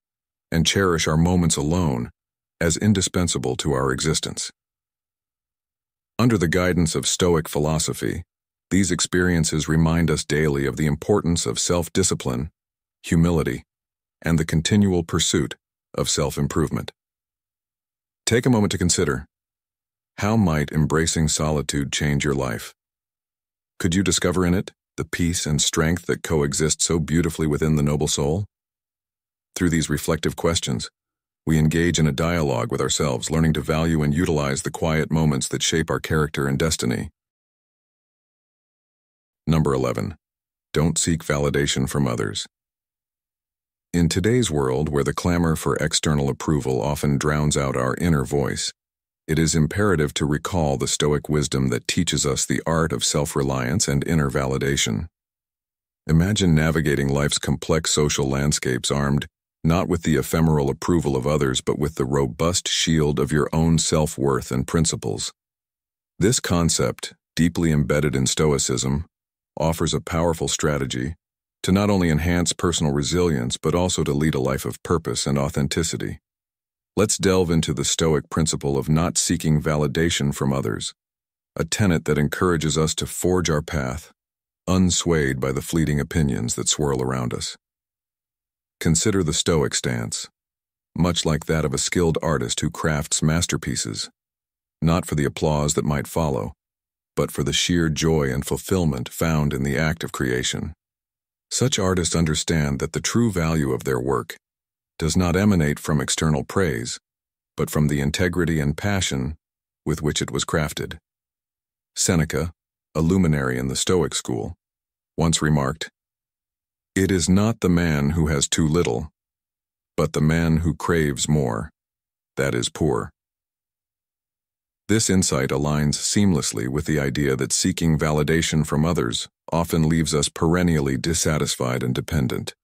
and cherish our moments alone as indispensable to our existence. Under the guidance of Stoic philosophy, these experiences remind us daily of the importance of self-discipline, humility, and the continual pursuit of self-improvement. Take a moment to consider, how might embracing solitude change your life? Could you discover in it the peace and strength that coexist so beautifully within the noble soul? Through these reflective questions, we engage in a dialogue with ourselves, learning to value and utilize the quiet moments that shape our character and destiny. Number 11. Don't seek validation from others. In today's world, where the clamor for external approval often drowns out our inner voice, it is imperative to recall the Stoic wisdom that teaches us the art of self-reliance and inner validation. Imagine navigating life's complex social landscapes armed not with the ephemeral approval of others, but with the robust shield of your own self-worth and principles. This concept, deeply embedded in Stoicism, offers a powerful strategy to not only enhance personal resilience, but also to lead a life of purpose and authenticity. Let's delve into the Stoic principle of not seeking validation from others, a tenet that encourages us to forge our path, unswayed by the fleeting opinions that swirl around us. Consider the Stoic stance, much like that of a skilled artist who crafts masterpieces, not for the applause that might follow, but for the sheer joy and fulfillment found in the act of creation. Such artists understand that the true value of their work does not emanate from external praise, but from the integrity and passion with which it was crafted. Seneca, a luminary in the Stoic school, once remarked, It is not the man who has too little, but the man who craves more, that is poor. This insight aligns seamlessly with the idea that seeking validation from others often leaves us perennially dissatisfied and dependent.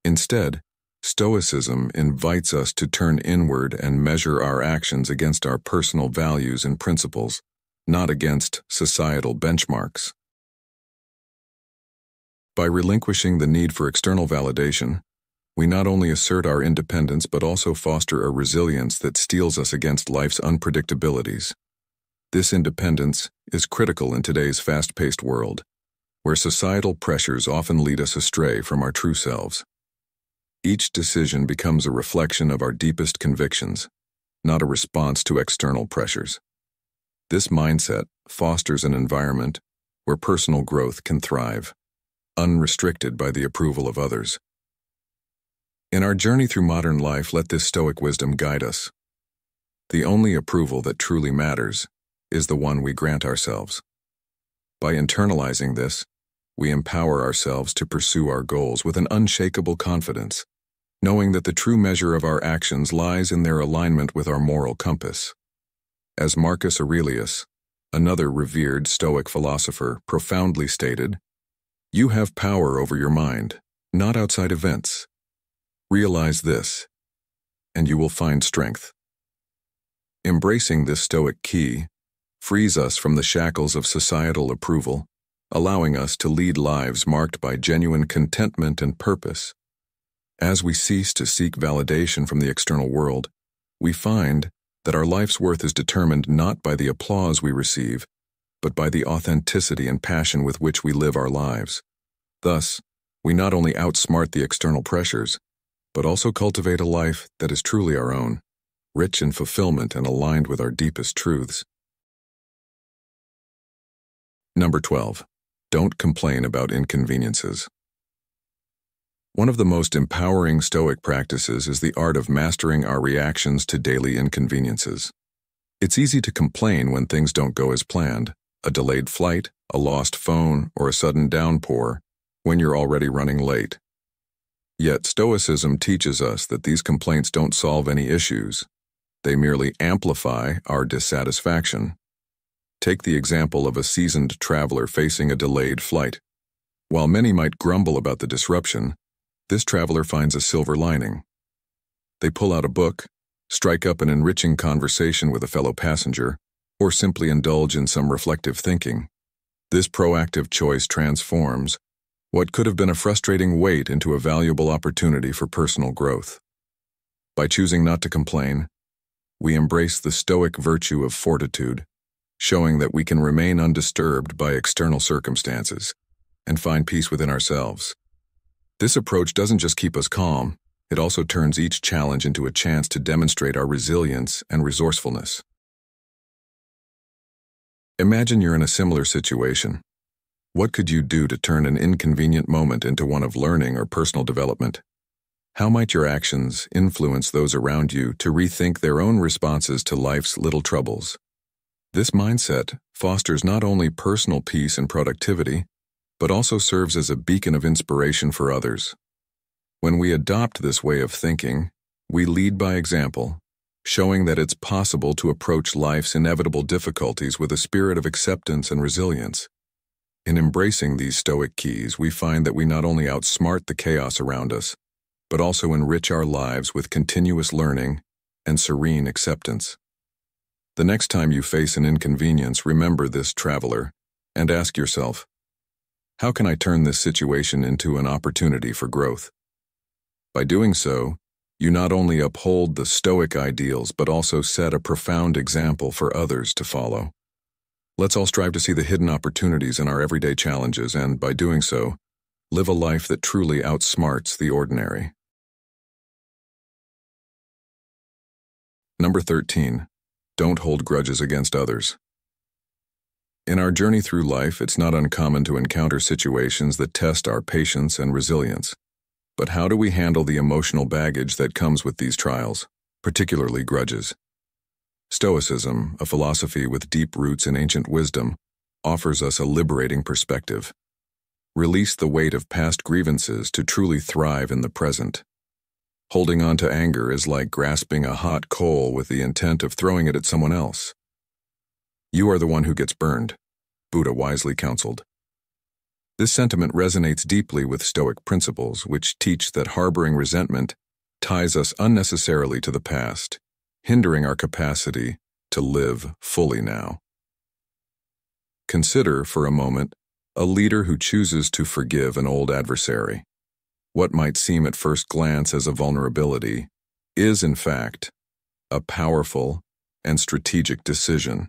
Instead, Stoicism invites us to turn inward and measure our actions against our personal values and principles, not against societal benchmarks. By relinquishing the need for external validation, we not only assert our independence but also foster a resilience that steels us against life's unpredictabilities. This independence is critical in today's fast-paced world, where societal pressures often lead us astray from our true selves. Each decision becomes a reflection of our deepest convictions, not a response to external pressures. This mindset fosters an environment where personal growth can thrive, unrestricted by the approval of others. In our journey through modern life, let this Stoic wisdom guide us. The only approval that truly matters is the one we grant ourselves. By internalizing this, we empower ourselves to pursue our goals with an unshakable confidence, knowing that the true measure of our actions lies in their alignment with our moral compass. As Marcus Aurelius, another revered Stoic philosopher, profoundly stated, "You have power over your mind, not outside events. Realize this, and you will find strength." Embracing this Stoic key frees us from the shackles of societal approval, allowing us to lead lives marked by genuine contentment and purpose. As we cease to seek validation from the external world, we find that our life's worth is determined not by the applause we receive, but by the authenticity and passion with which we live our lives. Thus, we not only outsmart the external pressures, but also cultivate a life that is truly our own, rich in fulfillment and aligned with our deepest truths. Number 12. Don't complain about inconveniences. One of the most empowering Stoic practices is the art of mastering our reactions to daily inconveniences. It's easy to complain when things don't go as planned, a delayed flight, a lost phone, or a sudden downpour, when you're already running late. Yet Stoicism teaches us that these complaints don't solve any issues. They merely amplify our dissatisfaction. Take the example of a seasoned traveler facing a delayed flight. While many might grumble about the disruption, this traveler finds a silver lining. They pull out a book, strike up an enriching conversation with a fellow passenger, or simply indulge in some reflective thinking. This proactive choice transforms what could have been a frustrating wait into a valuable opportunity for personal growth. By choosing not to complain, we embrace the Stoic virtue of fortitude, showing that we can remain undisturbed by external circumstances and find peace within ourselves. This approach doesn't just keep us calm, it also turns each challenge into a chance to demonstrate our resilience and resourcefulness. Imagine you're in a similar situation. What could you do to turn an inconvenient moment into one of learning or personal development? How might your actions influence those around you to rethink their own responses to life's little troubles? This mindset fosters not only personal peace and productivity, but also serves as a beacon of inspiration for others. When we adopt this way of thinking, we lead by example, showing that it's possible to approach life's inevitable difficulties with a spirit of acceptance and resilience. In embracing these Stoic keys, we find that we not only outsmart the chaos around us, but also enrich our lives with continuous learning and serene acceptance. The next time you face an inconvenience, remember this traveler and ask yourself, how can I turn this situation into an opportunity for growth? By doing so, you not only uphold the Stoic ideals but also set a profound example for others to follow. Let's all strive to see the hidden opportunities in our everyday challenges and, by doing so, live a life that truly outsmarts the ordinary. Number 13. Don't hold grudges against others. In our journey through life, it's not uncommon to encounter situations that test our patience and resilience. But how do we handle the emotional baggage that comes with these trials, particularly grudges? Stoicism, a philosophy with deep roots in ancient wisdom, offers us a liberating perspective. Release the weight of past grievances to truly thrive in the present. Holding on to anger is like grasping a hot coal with the intent of throwing it at someone else. You are the one who gets burned, Buddha wisely counseled. This sentiment resonates deeply with Stoic principles, which teach that harboring resentment ties us unnecessarily to the past, hindering our capacity to live fully now. Consider, for a moment, a leader who chooses to forgive an old adversary. What might seem at first glance as a vulnerability is, in fact, a powerful and strategic decision.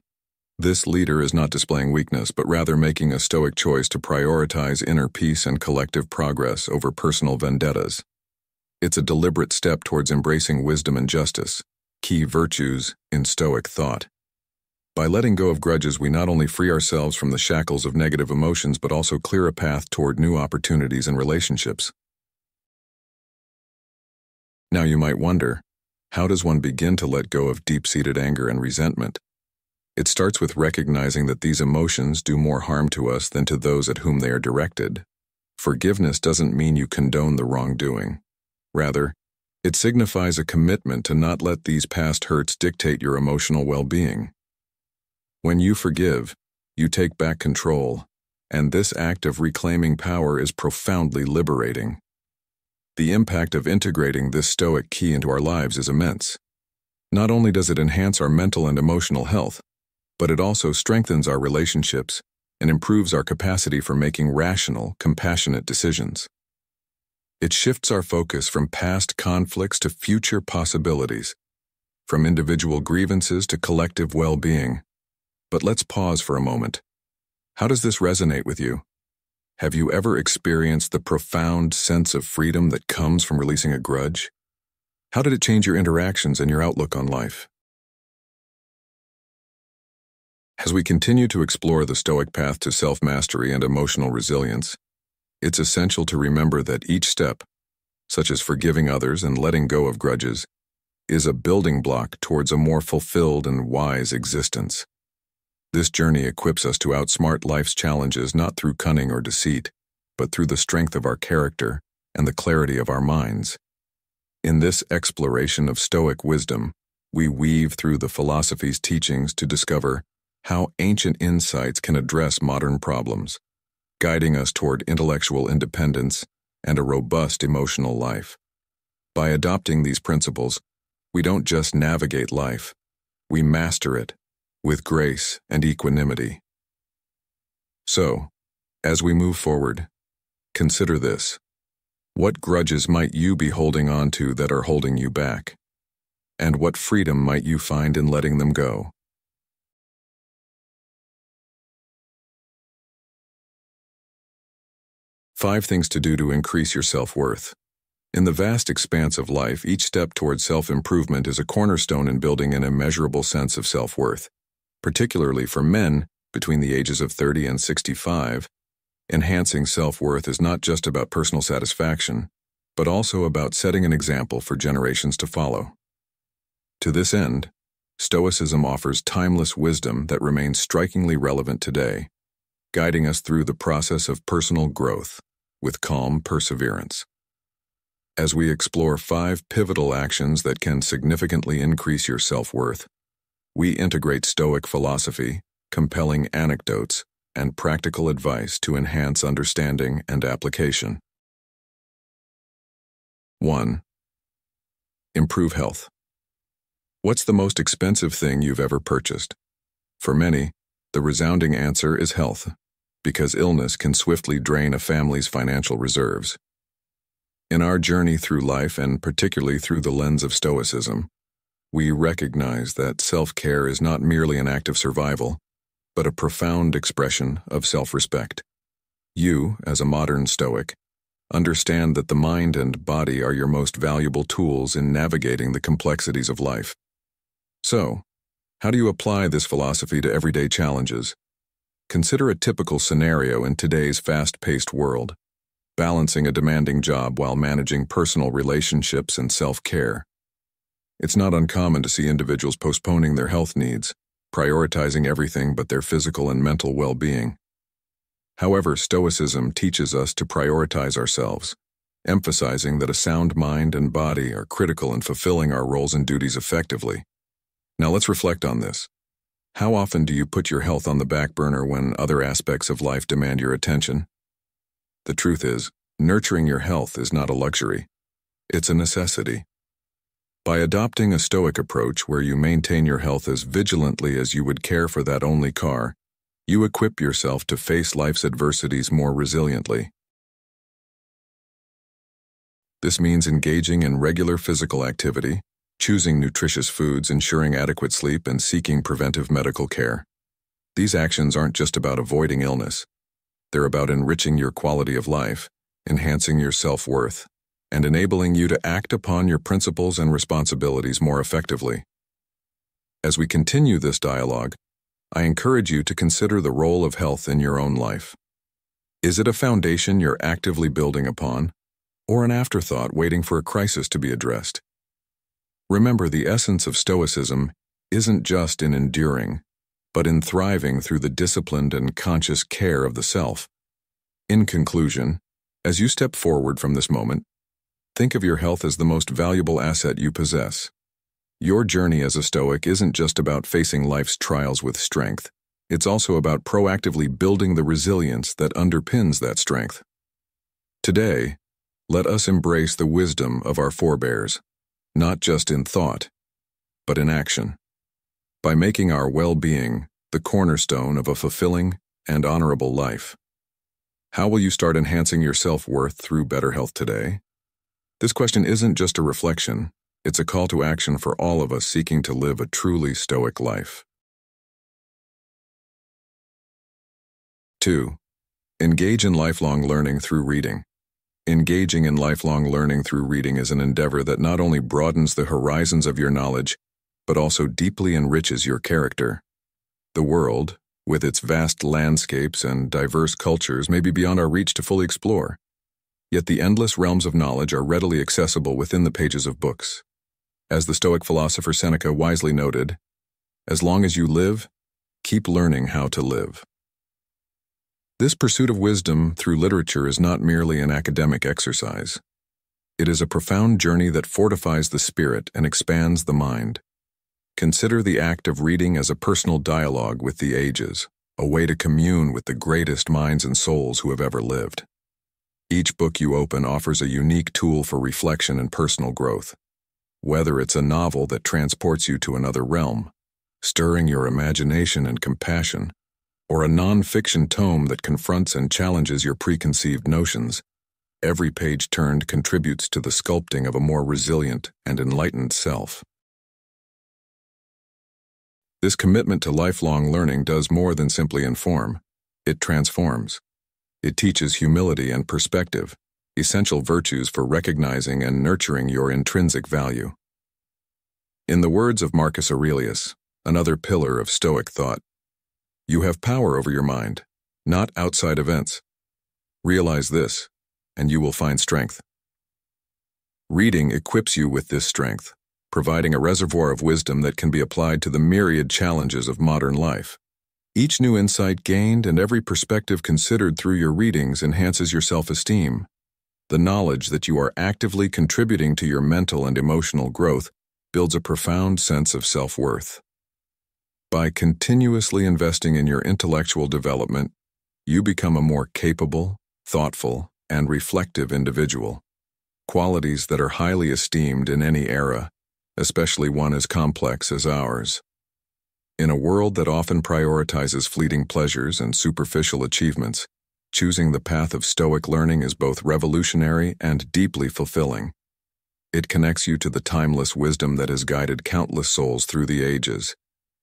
This leader is not displaying weakness, but rather making a Stoic choice to prioritize inner peace and collective progress over personal vendettas. It's a deliberate step towards embracing wisdom and justice, key virtues in Stoic thought. By letting go of grudges, we not only free ourselves from the shackles of negative emotions, but also clear a path toward new opportunities and relationships. Now you might wonder, how does one begin to let go of deep-seated anger and resentment? It starts with recognizing that these emotions do more harm to us than to those at whom they are directed. Forgiveness doesn't mean you condone the wrongdoing. Rather, it signifies a commitment to not let these past hurts dictate your emotional well-being. When you forgive, you take back control, and this act of reclaiming power is profoundly liberating. The impact of integrating this Stoic key into our lives is immense. Not only does it enhance our mental and emotional health, but it also strengthens our relationships and improves our capacity for making rational, compassionate decisions. It shifts our focus from past conflicts to future possibilities, from individual grievances to collective well-being. But let's pause for a moment. How does this resonate with you? Have you ever experienced the profound sense of freedom that comes from releasing a grudge? How did it change your interactions and your outlook on life? As we continue to explore the Stoic path to self-mastery and emotional resilience, it's essential to remember that each step, such as forgiving others and letting go of grudges, is a building block towards a more fulfilled and wise existence. This journey equips us to outsmart life's challenges not through cunning or deceit, but through the strength of our character and the clarity of our minds. In this exploration of Stoic wisdom, we weave through the philosophy's teachings to discover how ancient insights can address modern problems, guiding us toward intellectual independence and a robust emotional life. By adopting these principles, we don't just navigate life, we master it with grace and equanimity. So, as we move forward, consider this. What grudges might you be holding on to that are holding you back? And what freedom might you find in letting them go? Five things to do to increase your self-worth. In the vast expanse of life, each step towards self-improvement is a cornerstone in building an immeasurable sense of self-worth. Particularly for men between the ages of 30 and 65, enhancing self-worth is not just about personal satisfaction, but also about setting an example for generations to follow. To this end, Stoicism offers timeless wisdom that remains strikingly relevant today, guiding us through the process of personal growth with calm perseverance. As we explore 5 pivotal actions that can significantly increase your self-worth, we integrate Stoic philosophy, compelling anecdotes, and practical advice to enhance understanding and application. 1. Improve health. What's the most expensive thing you've ever purchased? For many, the resounding answer is health, because illness can swiftly drain a family's financial reserves. In our journey through life, and particularly through the lens of Stoicism, we recognize that self-care is not merely an act of survival, but a profound expression of self-respect. You, as a modern Stoic, understand that the mind and body are your most valuable tools in navigating the complexities of life. So, how do you apply this philosophy to everyday challenges? Consider a typical scenario in today's fast-paced world, balancing a demanding job while managing personal relationships and self-care. It's not uncommon to see individuals postponing their health needs, prioritizing everything but their physical and mental well-being. However, Stoicism teaches us to prioritize ourselves, emphasizing that a sound mind and body are critical in fulfilling our roles and duties effectively. Now let's reflect on this. How often do you put your health on the back burner when other aspects of life demand your attention? The truth is, nurturing your health is not a luxury. It's a necessity. By adopting a Stoic approach where you maintain your health as vigilantly as you would care for that only car, you equip yourself to face life's adversities more resiliently. This means engaging in regular physical activity, choosing nutritious foods, ensuring adequate sleep, and seeking preventive medical care. These actions aren't just about avoiding illness. They're about enriching your quality of life, enhancing your self-worth, and enabling you to act upon your principles and responsibilities more effectively. As we continue this dialogue, I encourage you to consider the role of health in your own life. Is it a foundation you're actively building upon, or an afterthought waiting for a crisis to be addressed? Remember, the essence of Stoicism isn't just in enduring, but in thriving through the disciplined and conscious care of the self. In conclusion, as you step forward from this moment, think of your health as the most valuable asset you possess. Your journey as a Stoic isn't just about facing life's trials with strength. It's also about proactively building the resilience that underpins that strength. Today, let us embrace the wisdom of our forebears, not just in thought, but in action. By making our well-being the cornerstone of a fulfilling and honorable life. How will you start enhancing your self-worth through better health today? This question isn't just a reflection, it's a call to action for all of us seeking to live a truly Stoic life. 2. Engage in lifelong learning through reading. Engaging in lifelong learning through reading is an endeavor that not only broadens the horizons of your knowledge, but also deeply enriches your character. The world, with its vast landscapes and diverse cultures, may be beyond our reach to fully explore. Yet the endless realms of knowledge are readily accessible within the pages of books. As the Stoic philosopher Seneca wisely noted, "As long as you live, keep learning how to live." This pursuit of wisdom through literature is not merely an academic exercise. It is a profound journey that fortifies the spirit and expands the mind. Consider the act of reading as a personal dialogue with the ages, a way to commune with the greatest minds and souls who have ever lived. Each book you open offers a unique tool for reflection and personal growth. Whether it's a novel that transports you to another realm, stirring your imagination and compassion, or a non-fiction tome that confronts and challenges your preconceived notions, every page turned contributes to the sculpting of a more resilient and enlightened self. This commitment to lifelong learning does more than simply inform. It transforms. It teaches humility and perspective, essential virtues for recognizing and nurturing your intrinsic value. In the words of Marcus Aurelius, another pillar of Stoic thought, "You have power over your mind, not outside events. Realize this, and you will find strength." Reading equips you with this strength, providing a reservoir of wisdom that can be applied to the myriad challenges of modern life. Each new insight gained and every perspective considered through your readings enhances your self-esteem. The knowledge that you are actively contributing to your mental and emotional growth builds a profound sense of self-worth. By continuously investing in your intellectual development, you become a more capable, thoughtful, and reflective individual, qualities that are highly esteemed in any era, especially one as complex as ours. In a world that often prioritizes fleeting pleasures and superficial achievements, choosing the path of Stoic learning is both revolutionary and deeply fulfilling. It connects you to the timeless wisdom that has guided countless souls through the ages,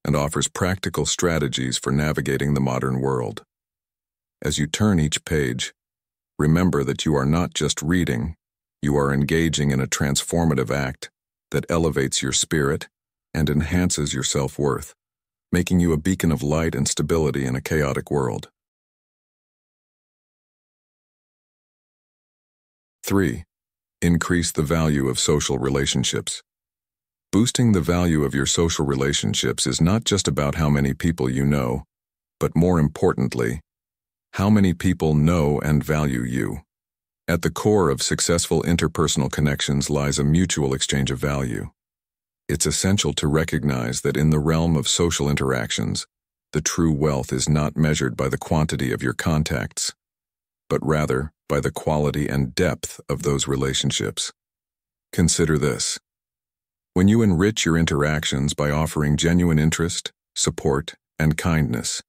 and offers practical strategies for navigating the modern world. As you turn each page, remember that you are not just reading, you are engaging in a transformative act that elevates your spirit and enhances your self-worth, making you a beacon of light and stability in a chaotic world. 3. Increase the value of social relationships. Boosting the value of your social relationships is not just about how many people you know, but more importantly, How many people know and value you? At the core of successful interpersonal connections lies a mutual exchange of value. It's essential to recognize that in the realm of social interactions, the true wealth is not measured by the quantity of your contacts, but rather by the quality and depth of those relationships. Consider this. When you enrich your interactions by offering genuine interest, support, and kindness,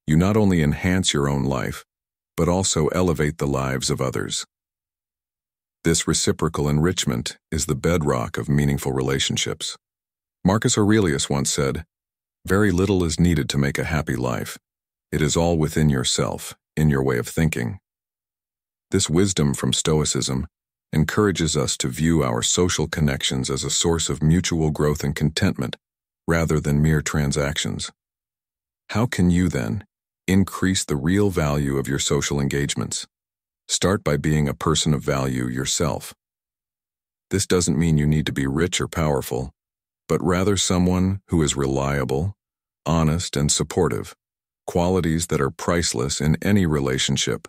you not only enhance your own life, but also elevate the lives of others. This reciprocal enrichment is the bedrock of meaningful relationships. Marcus Aurelius once said, "Very little is needed to make a happy life. It is all within yourself, in your way of thinking." This wisdom from Stoicism encourages us to view our social connections as a source of mutual growth and contentment, rather than mere transactions. How can you, then, increase the real value of your social engagements? Start by being a person of value yourself. This doesn't mean you need to be rich or powerful, but rather someone who is reliable, honest, and supportive, qualities that are priceless in any relationship.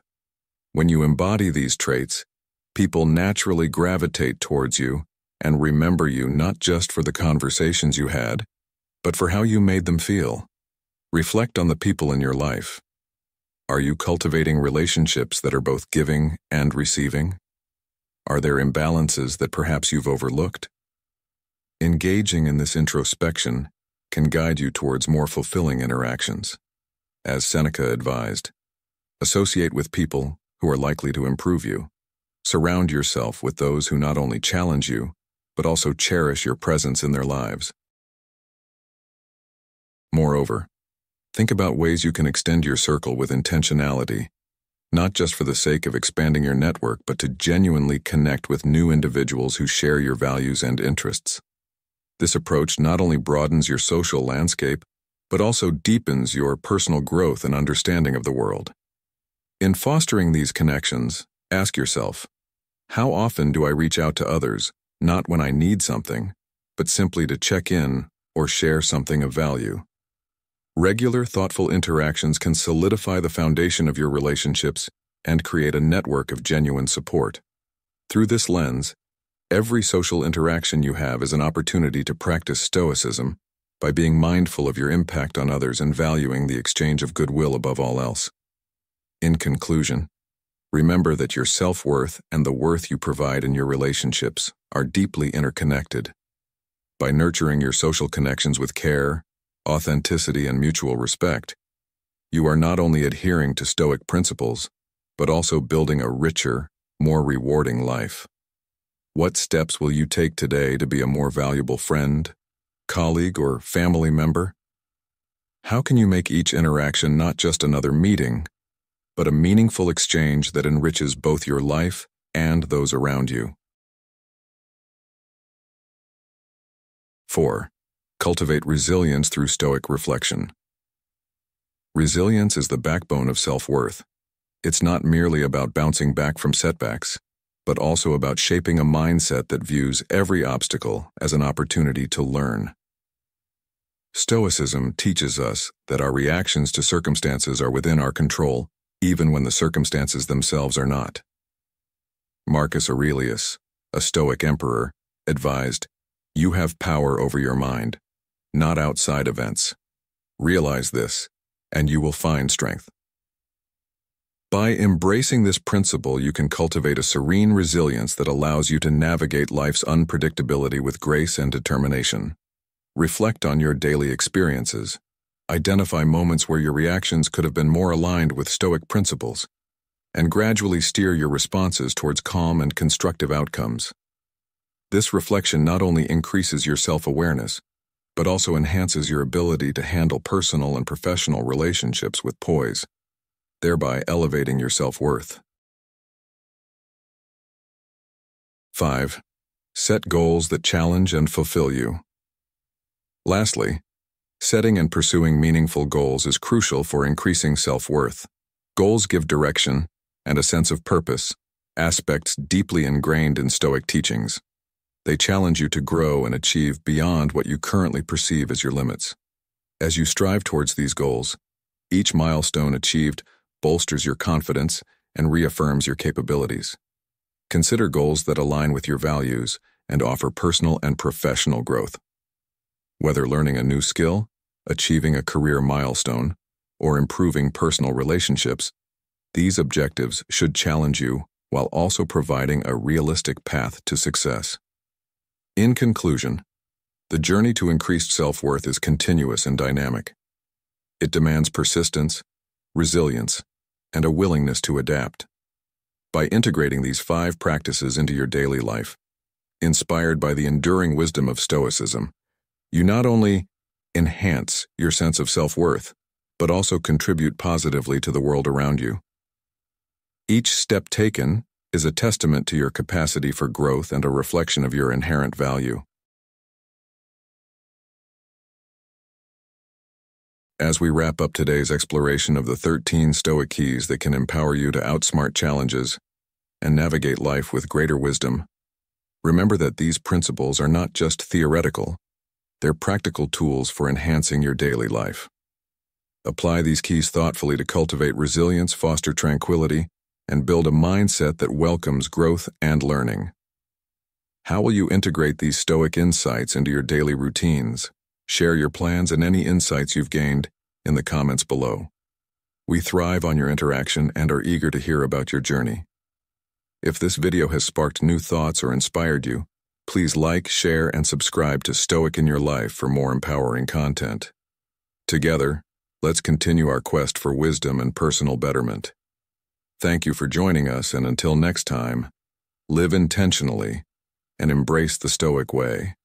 When you embody these traits, people naturally gravitate towards you and remember you not just for the conversations you had, but for how you made them feel. Reflect on the people in your life. Are you cultivating relationships that are both giving and receiving? Are there imbalances that perhaps you've overlooked? Engaging in this introspection can guide you towards more fulfilling interactions. As Seneca advised, associate with people who are likely to improve you. Surround yourself with those who not only challenge you, but also cherish your presence in their lives. Moreover, think about ways you can extend your circle with intentionality, not just for the sake of expanding your network, but to genuinely connect with new individuals who share your values and interests. This approach not only broadens your social landscape, but also deepens your personal growth and understanding of the world. In fostering these connections, ask yourself, how often do I reach out to others, not when I need something, but simply to check in or share something of value? Regular, thoughtful interactions can solidify the foundation of your relationships and create a network of genuine support. Through this lens, every social interaction you have is an opportunity to practice Stoicism by being mindful of your impact on others and valuing the exchange of goodwill above all else. In conclusion, remember that your self-worth and the worth you provide in your relationships are deeply interconnected. By nurturing your social connections with care, authenticity, and mutual respect, you are not only adhering to Stoic principles, but also building a richer, more rewarding life. What steps will you take today to be a more valuable friend, colleague, or family member? How can you make each interaction not just another meeting, but a meaningful exchange that enriches both your life and those around you? 4. Cultivate resilience through Stoic reflection. Resilience is the backbone of self-worth. It's not merely about bouncing back from setbacks, but also about shaping a mindset that views every obstacle as an opportunity to learn. Stoicism teaches us that our reactions to circumstances are within our control, even when the circumstances themselves are not. Marcus Aurelius, a Stoic emperor, advised, "You have power over your mind, not outside events. Realize this, and you will find strength." By embracing this principle, you can cultivate a serene resilience that allows you to navigate life's unpredictability with grace and determination. Reflect on your daily experiences. Identify moments where your reactions could have been more aligned with Stoic principles, and gradually steer your responses towards calm and constructive outcomes. This reflection not only increases your self-awareness, but also enhances your ability to handle personal and professional relationships with poise, thereby elevating your self-worth. 5. Set goals that challenge and fulfill you. Lastly, setting and pursuing meaningful goals is crucial for increasing self-worth. Goals give direction and a sense of purpose, aspects deeply ingrained in Stoic teachings. They challenge you to grow and achieve beyond what you currently perceive as your limits. As you strive towards these goals, each milestone achieved bolsters your confidence, and reaffirms your capabilities. Consider goals that align with your values and offer personal and professional growth. Whether learning a new skill, achieving a career milestone, or improving personal relationships, these objectives should challenge you while also providing a realistic path to success. In conclusion, the journey to increased self-worth is continuous and dynamic. It demands persistence, resilience, and a willingness to adapt. By integrating these 5 practices into your daily life, inspired by the enduring wisdom of Stoicism, you not only enhance your sense of self-worth, but also contribute positively to the world around you. Each step taken is a testament to your capacity for growth and a reflection of your inherent value. As we wrap up today's exploration of the 13 Stoic keys that can empower you to outsmart challenges and navigate life with greater wisdom, remember that these principles are not just theoretical, they're practical tools for enhancing your daily life. Apply these keys thoughtfully to cultivate resilience, foster tranquility, and build a mindset that welcomes growth and learning. How will you integrate these Stoic insights into your daily routines? Share your plans and any insights you've gained in the comments below. We thrive on your interaction and are eager to hear about your journey. If this video has sparked new thoughts or inspired you, please like, share, and subscribe to Stoic in Your Life for more empowering content. Together, let's continue our quest for wisdom and personal betterment. Thank you for joining us, and until next time, live intentionally and embrace the Stoic way.